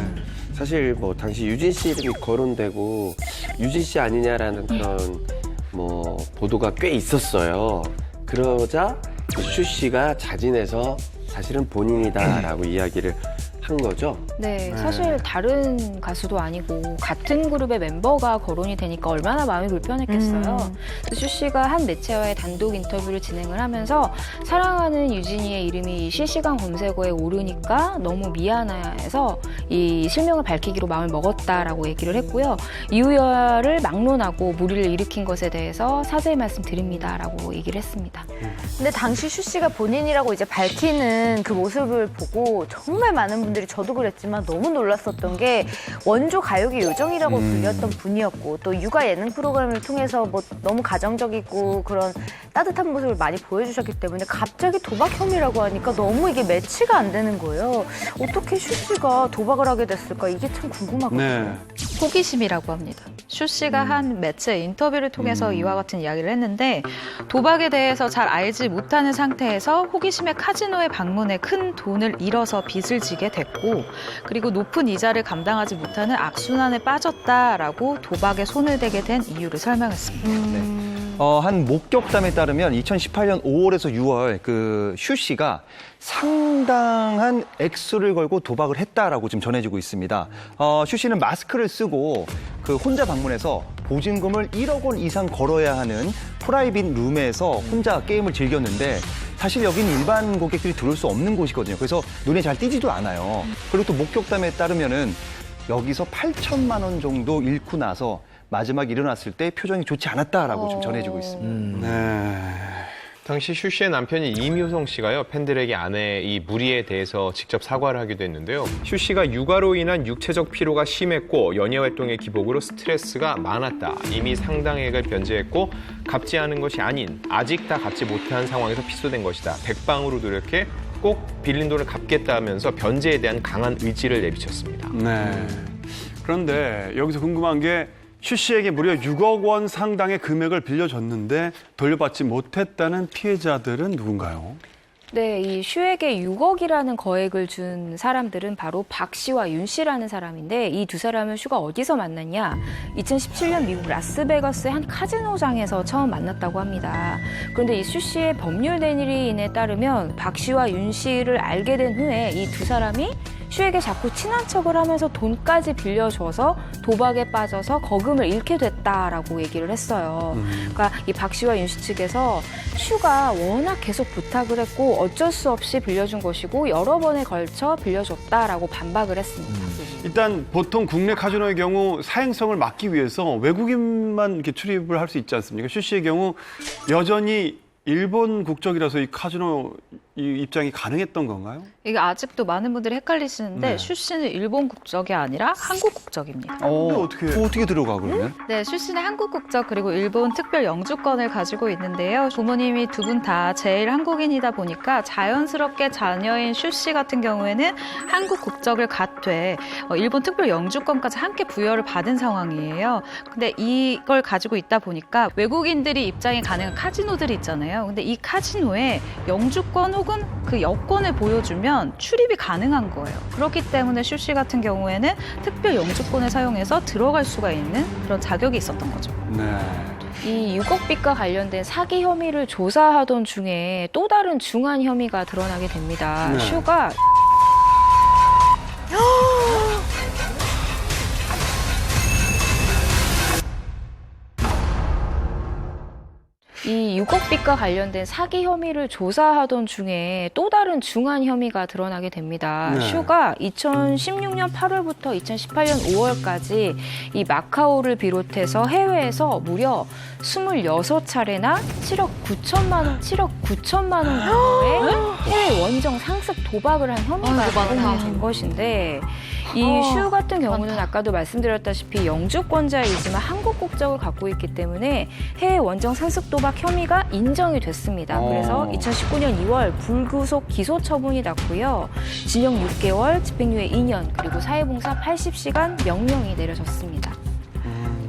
사실 뭐 당시 유진 씨 이름이 거론되고 유진 씨 아니냐라는 그런 뭐 보도가 꽤 있었어요. 그러자 슈 씨가 자진해서 사실은 본인이다라고 이야기를 한 거죠. 네, 사실 다른 가수도 아니고 같은 그룹의 멤버가 거론이 되니까 얼마나 마음이 불편했겠어요. 슈 씨가 한 매체와의 단독 인터뷰를 진행을 하면서 사랑하는 유진이의 이름이 실시간 검색어에 오르니까 너무 미안해서 이 실명을 밝히기로 마음을 먹었다라고 얘기를 했고요. 이유야를 막론하고 무리를 일으킨 것에 대해서 사죄의 말씀 드립니다라고 얘기를 했습니다. 근데 당시 슈 씨가 본인이라고 이제 밝히는 그 모습을 보고 정말 많은 분들이 저도 그랬지만 너무 놀랐었던 게 원조 가요계 요정이라고 불렸던 분이었고 또 육아 예능 프로그램을 통해서 뭐 너무 가정적이고 그런 따뜻한 모습을 많이 보여주셨기 때문에 갑자기 도박 혐의라고 하니까 너무 이게 매치가 안 되는 거예요. 어떻게 슈 씨가 도박을 하게 됐을까 이게 참 궁금하거든요. 네. 호기심이라고 합니다. 슈 씨가 한 매체 인터뷰를 통해서 이와 같은 이야기를 했는데 도박에 대해서 잘 알지 못하는 상태에서 호기심에 카지노에 방문해 큰 돈을 잃어서 빚을 지게 됐고 그리고 높은 이자를 감당하지 못하는 악순환에 빠졌다라고 도박에 손을 대게 된 이유를 설명했습니다. 한 목격담에 따르면 2018년 5월에서 6월 그 슈 씨가 상당한 액수를 걸고 도박을 했다라고 지금 전해지고 있습니다. 슈 씨는 마스크를 쓰고 그 혼자 방문해서 보증금을 1억 원 이상 걸어야 하는 프라이빗 룸에서 혼자 게임을 즐겼는데 사실 여기는 일반 고객들이 들어올 수 없는 곳이거든요. 그래서 눈에 잘 띄지도 않아요. 그리고 또 목격담에 따르면은 여기서 8천만 원 정도 잃고 나서 마지막 일어났을 때 표정이 좋지 않았다라고 좀 전해지고 있습니다. 당시 슈 씨의 남편인 이묘성 씨가요, 팬들에게 아내의 이 무리에 대해서 직접 사과를 하기도 했는데요. 슈 씨가 육아로 인한 육체적 피로가 심했고 연예 활동의 기복으로 스트레스가 많았다. 이미 상당액을 변제했고 갚지 않은 것이 아닌 아직 다 갚지 못한 상황에서 피소된 것이다. 백방으로 노력해 꼭 빌린 돈을 갚겠다면서 변제에 대한 강한 의지를 내비쳤습니다. 네. 그런데 여기서 궁금한 게 슈 씨에게 무려 6억 원 상당의 금액을 빌려줬는데 돌려받지 못했다는 피해자들은 누군가요? 네, 이 슈에게 6억이라는 거액을 준 사람들은 바로 박 씨와 윤 씨라는 사람인데 이 두 사람은 슈가 어디서 만났냐? 2017년 미국 라스베가스의 한 카지노장에서 처음 만났다고 합니다. 그런데 이 슈 씨의 법률 대리인에 따르면 박 씨와 윤 씨를 알게 된 후에 이 두 사람이 슈에게 자꾸 친한 척을 하면서 돈까지 빌려줘서 도박에 빠져서 거금을 잃게 됐다라고 얘기를 했어요. 그러니까 이 박 씨와 윤 씨 측에서 슈가 워낙 계속 부탁을 했고 어쩔 수 없이 빌려준 것이고 여러 번에 걸쳐 빌려줬다라고 반박을 했습니다. 일단 보통 국내 카지노의 경우 사행성을 막기 위해서 외국인만 이렇게 출입을 할 수 있지 않습니까? 슈 씨의 경우 여전히 일본 국적이라서 이 카지노 입장이 가능했던 건가요? 이게 아직도 많은 분들이 헷갈리시는데 네. 슈 씨는 일본 국적이 아니라 한국 국적입니다. 어떻게 들어가 그러면? 네, 슈 씨는 한국 국적 그리고 일본 특별 영주권을 가지고 있는데요. 부모님이 두 분 다 제일 한국인이다 보니까 자연스럽게 자녀인 슈 씨 같은 경우에는 한국 국적을 갖되 일본 특별 영주권까지 함께 부여를 받은 상황이에요. 근데 이걸 가지고 있다 보니까 외국인들이 입장이 가능한 카지노들이 있잖아요. 근데 이 카지노에 영주권 혹은 그 여권을 보여주면 출입이 가능한 거예요. 그렇기 때문에 슈 씨 같은 경우에는 특별 영주권을 사용해서 들어갈 수가 있는 그런 자격이 있었던 거죠. 네. 이 6억 빚과 관련된 사기 혐의를 조사하던 중에 또 다른 중한 혐의가 드러나게 됩니다. 네. 슈가 이 6억빚과 관련된 사기 혐의를 조사하던 중에 또 다른 중한 혐의가 드러나게 됩니다. 네. 슈가 2016년 8월부터 2018년 5월까지 이 마카오를 비롯해서 해외에서 무려 26차례나 7억 9천만 원 정도의 해외 원정 상습 도박을 한 혐의가 드러나게 된 것인데 이 슈 같은 경우는 아까도 말씀드렸다시피 영주권자이지만 한국 국적을 갖고 있기 때문에 해외 원정 상습 도박 혐의가 인정이 됐습니다. 그래서 2019년 2월 불구속 기소 처분이 났고요. 징역 6개월, 집행유예 2년, 그리고 사회봉사 80시간 명령이 내려졌습니다.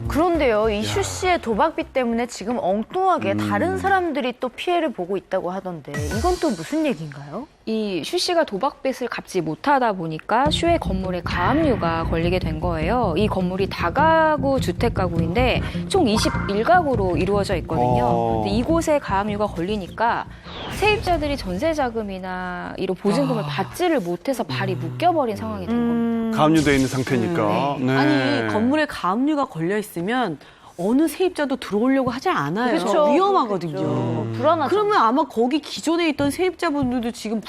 그런데요, 이 슈 씨의 도박빚 때문에 지금 엉뚱하게 다른 사람들이 또 피해를 보고 있다고 하던데 이건 또 무슨 얘기인가요? 이 슈 씨가 도박빚을 갚지 못하다 보니까 슈의 건물에 가압류가 걸리게 된 거예요. 이 건물이 다가구 주택 가구인데 총 21가구로 이루어져 있거든요. 근데 이곳에 가압류가 걸리니까 세입자들이 전세 자금이나 이런 보증금을 받지를 못해서 발이 묶여버린 상황이 된 겁니다. 가압류돼 있는 상태니까. 네. 아니 건물에 가압류가 걸려 있으면 어느 세입자도 들어오려고 하지 않아요. 그렇죠. 위험하거든요. 불안하죠. 그러면 아마 거기 기존에 있던 세입자분들도 지금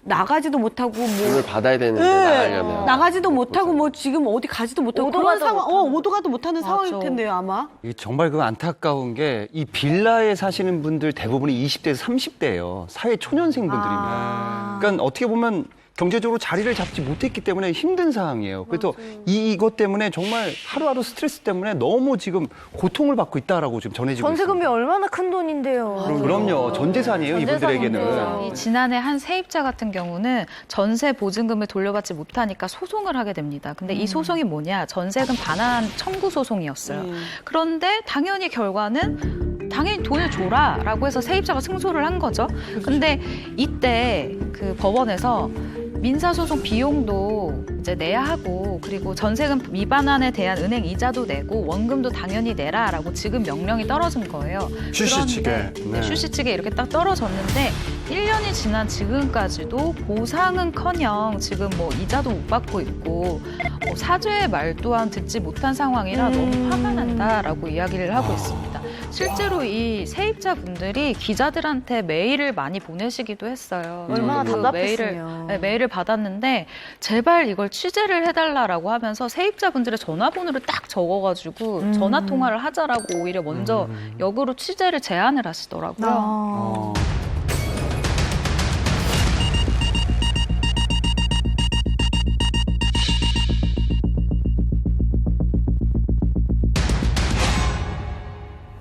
나가지도 못하고 돈을 받아야 되는데 네. 나가려면. 나가지도 못하고 뭐 지금 어디 가지도 못하고 그런 상황, 오도 가도 못하는 상황일 텐데요, 아마. 이게 정말 그 안타까운 게 이 빌라에 사시는 분들 대부분이 20대에서 30대예요. 사회 초년생분들입니다. 그러니까 어떻게 보면 경제적으로 자리를 잡지 못했기 때문에 힘든 상황이에요. 그래서 이것 때문에 정말 하루하루 스트레스 때문에 너무 지금 고통을 받고 있다라고 지금 전해지고 있습니다. 전세금이 얼마나 큰 돈인데요. 그럼요. 전 재산이에요, 이분들에게는. 이 지난해 한 세입자 같은 경우는 전세 보증금을 돌려받지 못하니까 소송을 하게 됩니다. 근데 이 소송이 뭐냐? 전세금 반환 청구 소송이었어요. 그런데 당연히 결과는 당연히 돈을 줘라라고 해서 세입자가 승소를 한 거죠. 근데 이때 그 법원에서 민사소송 비용도 이제 내야 하고 그리고 전세금 미반환에 대한 은행 이자도 내고 원금도 당연히 내라라고 지금 명령이 떨어진 거예요. 슈 씨 측에. 네, 슈 씨 측에 이렇게 딱 떨어졌는데 1년이 지난 지금까지도 보상은커녕 지금 뭐 이자도 못 받고 있고 뭐 사죄의 말 또한 듣지 못한 상황이라 너무 화가 난다라고 이야기를 하고 있습니다. 실제로 이 세입자분들이 기자들한테 메일을 많이 보내시기도 했어요. 얼마나 저도 답답했으면. 메일을 받았는데 제발 이걸 취재를 해달라고 하면서 세입자분들의 전화번호를 딱 적어가지고 전화 통화를 하자라고 오히려 먼저 역으로 취재를 제안을 하시더라고요.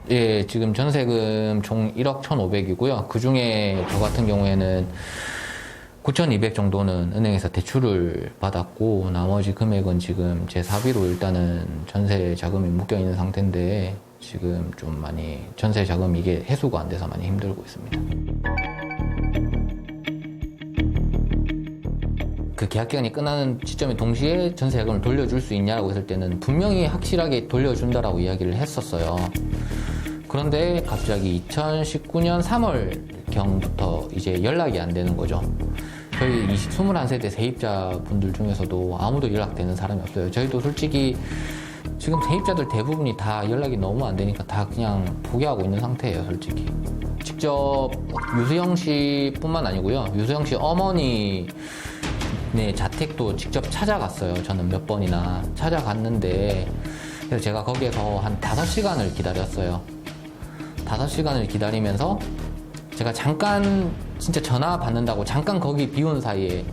예, 지금 전세금 총 1억 1,500이고요. 그중에 저 같은 경우에는 9,200 정도는 은행에서 대출을 받았고 나머지 금액은 지금 제 사비로 일단은 전세 자금이 묶여 있는 상태인데 지금 좀 많이 전세 자금 이게 해소가 안 돼서 많이 힘들고 있습니다. 그 계약 기간이 끝나는 시점에 동시에 전세 자금을 돌려줄 수 있냐라고 했을 때는 분명히 확실하게 돌려준다라고 이야기를 했었어요. 그런데 갑자기 2019년 3월경부터 이제 연락이 안 되는 거죠. 저희 21세대 세입자분들 중에서도 아무도 연락되는 사람이 없어요. 저희도 솔직히 지금 세입자들 대부분이 다 연락이 너무 안 되니까 다 그냥 포기하고 있는 상태예요, 솔직히. 직접 유수영 씨뿐만 아니고요. 유수영 씨 어머니 자택도 직접 찾아갔어요. 저는 몇 번이나 찾아갔는데 그래서 제가 거기에서 한 5시간을 기다렸어요. 5시간을 기다리면서 제가 잠깐 진짜 전화 받는다고 잠깐 거기 비운 사이에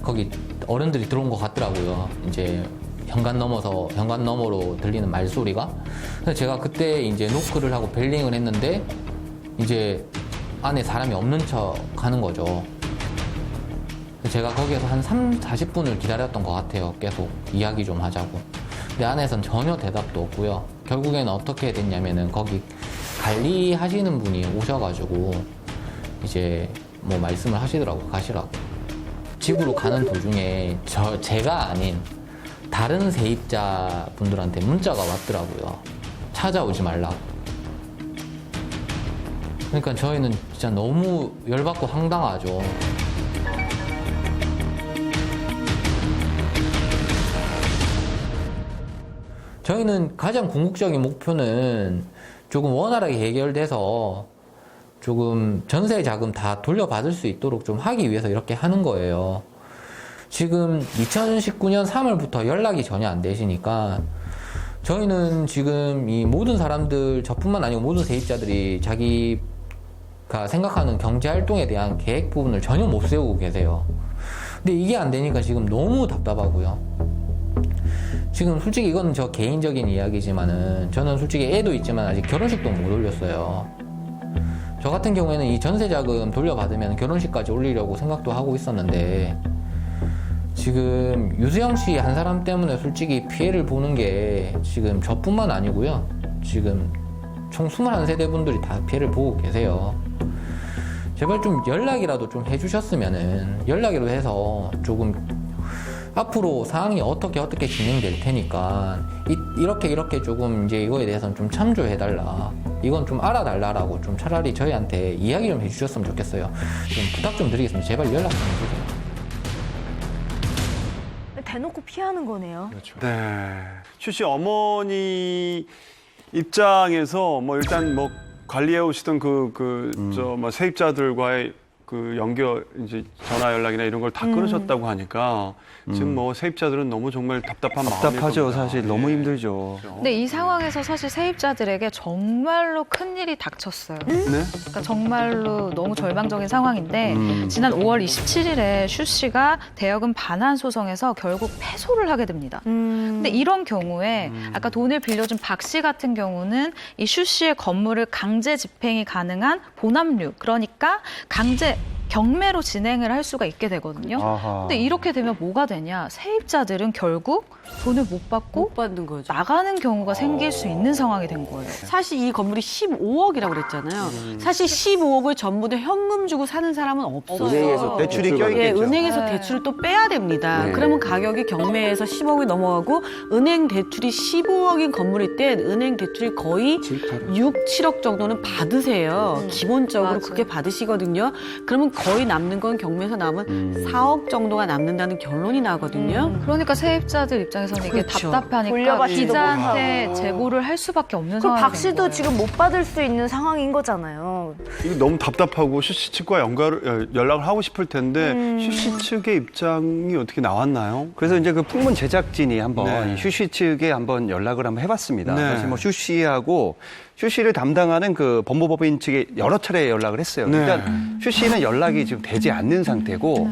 거기 어른들이 들어온 것 같더라고요. 이제 현관 너머로 들리는 말소리가. 그래서 제가 그때 이제 노크를 하고 벨링을 했는데 이제 안에 사람이 없는 척 하는 거죠. 제가 거기에서 한 40분을 기다렸던 것 같아요. 계속 이야기 좀 하자고. 근데 안에선 전혀 대답도 없고요. 결국에는 어떻게 됐냐면은 거기 관리하시는 분이 오셔가지고 이제 뭐 말씀을 하시더라고요. 가시라고. 집으로 가는 도중에 제가 아닌 다른 세입자 분들한테 문자가 왔더라고요. 찾아오지 말라고. 그러니까 저희는 진짜 너무 열받고 황당하죠. 저희는 가장 궁극적인 목표는 조금 원활하게 해결돼서 조금 전세 자금 다 돌려받을 수 있도록 좀 하기 위해서 이렇게 하는 거예요. 지금 2019년 3월부터 연락이 전혀 안 되시니까 저희는 지금 이 모든 사람들, 저뿐만 아니고 모든 세입자들이 자기가 생각하는 경제활동에 대한 계획 부분을 전혀 못 세우고 계세요. 근데 이게 안 되니까 지금 너무 답답하고요. 지금 솔직히 이건 저 개인적인 이야기지만은 저는 솔직히 애도 있지만 아직 결혼식도 못 올렸어요. 저 같은 경우에는 이 전세자금 돌려받으면 결혼식까지 올리려고 생각도 하고 있었는데 지금 유수영 씨 한 사람 때문에 솔직히 피해를 보는 게 지금 저뿐만 아니고요. 지금 총 21세대 분들이 다 피해를 보고 계세요. 제발 좀 연락이라도 좀 해주셨으면은 연락이라도 해서 조금 앞으로 상황이 어떻게 진행될 테니까 이렇게 조금 이제 이거에 대해서는 좀 참조해달라. 이건 좀 알아달라라고 좀 차라리 저희한테 이야기 좀 해주셨으면 좋겠어요. 좀 부탁 좀 드리겠습니다. 제발 연락 좀 해주세요. 대놓고 피하는 거네요. 그렇죠. 네. 슈 씨 어머니 입장에서 뭐 일단 뭐 관리해 오시던 뭐 세입자들과의 그 연결 이제 전화 연락이나 이런 걸 다 끊으셨다고 하니까 지금 뭐 세입자들은 너무 정말 답답한 마음일 답답하죠. 겁니다. 사실 너무 힘들죠. 근데 이 상황에서 사실 세입자들에게 정말로 큰일이 닥쳤어요. 네? 그러니까 정말로 너무 절망적인 상황인데 지난 5월 27일에 슈 씨가 대여금 반환 소송에서 결국 패소를 하게 됩니다. 근데 이런 경우에 아까 돈을 빌려준 박 씨 같은 경우는 이 슈 씨의 건물을 강제 집행이 가능한 본압류, 그러니까 강제 경매로 진행을 할 수가 있게 되거든요. 아하. 근데 이렇게 되면 뭐가 되냐? 세입자들은 결국 돈을 못 받고 못 받는 거죠. 나가는 경우가 생길 수 있는 상황이 된 거예요. 사실 이 건물이 15억이라고 그랬잖아요. 사실 15억을 전부 다 현금 주고 사는 사람은 없어요. 은행에서 대출이 대출 껴있겠죠. 네, 은행에서 대출을 또 빼야 됩니다. 네. 그러면 가격이 경매에서 10억이 넘어가고 은행 대출이 15억인 건물일 땐 은행 대출이 거의 6, 7억 정도는 받으세요. 기본적으로 맞아요. 그렇게 받으시거든요. 그러면 거의 남는 건 경매에서 남은 4억 정도가 남는다는 결론이 나거든요. 그러니까 세입자들 입장에서는 이게 그렇죠. 답답하니까 돌려받지도 기자한테 못하고. 제보를 할 수밖에 없는 그럼 상황이 박 된 씨도 거예요. 지금 못 받을 수 있는 상황인 거잖아요. 이거 너무 답답하고 슈 씨 측과 연락을 하고 싶을 텐데 슈 씨 측의 입장이 어떻게 나왔나요? 그래서 이제 그 풍문 제작진이 한번 네. 이 슈 씨 측에 한번 연락을 한번 해봤습니다. 네. 사실 뭐 슈 씨하고 슈 씨를 담당하는 그 법무법인 측에 여러 차례 연락을 했어요. 네. 일단 슈 씨는 연락이 지금 되지 않는 상태고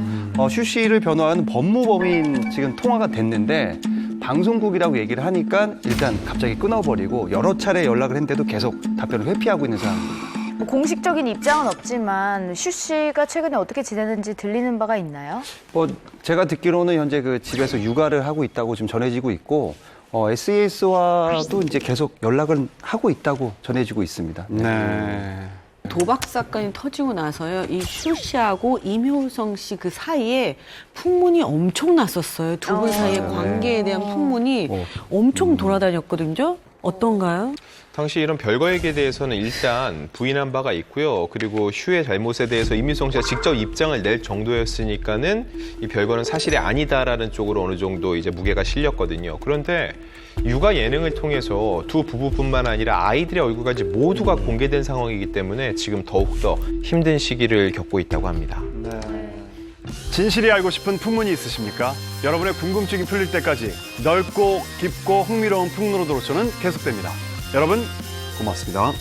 슈 씨를 변호하는 법무법인 지금 통화가 됐는데 방송국이라고 얘기를 하니까 일단 갑자기 끊어버리고 여러 차례 연락을 했는데도 계속 답변을 회피하고 있는 상황입니다. 뭐 공식적인 입장은 없지만 슈 씨가 최근에 어떻게 지내는지 들리는 바가 있나요? 뭐 제가 듣기로는 현재 그 집에서 육아를 하고 있다고 지금 전해지고 있고 SES와도 이제 계속 연락을 하고 있다고 전해지고 있습니다. 네. 도박 사건이 터지고 나서요, 이 슈 씨하고 임효성 씨 그 사이에 풍문이 엄청 났었어요. 두 분 사이의 관계에 대한 풍문이 엄청 돌아다녔거든요. 어떤가요? 당시 이런 별거 얘기에 대해서는 일단 부인한 바가 있고요. 그리고 슈의 잘못에 대해서 임유성 씨가 직접 입장을 낼 정도였으니까는 이 별거는 사실이 아니다라는 쪽으로 어느 정도 이제 무게가 실렸거든요. 그런데 육아 예능을 통해서 두 부부뿐만 아니라 아이들의 얼굴까지 모두가 공개된 상황이기 때문에 지금 더욱더 힘든 시기를 겪고 있다고 합니다. 진실이 알고 싶은 풍문이 있으십니까? 여러분의 궁금증이 풀릴 때까지 넓고 깊고 흥미로운 풍문으로 도로쇼는 계속됩니다. 여러분 고맙습니다.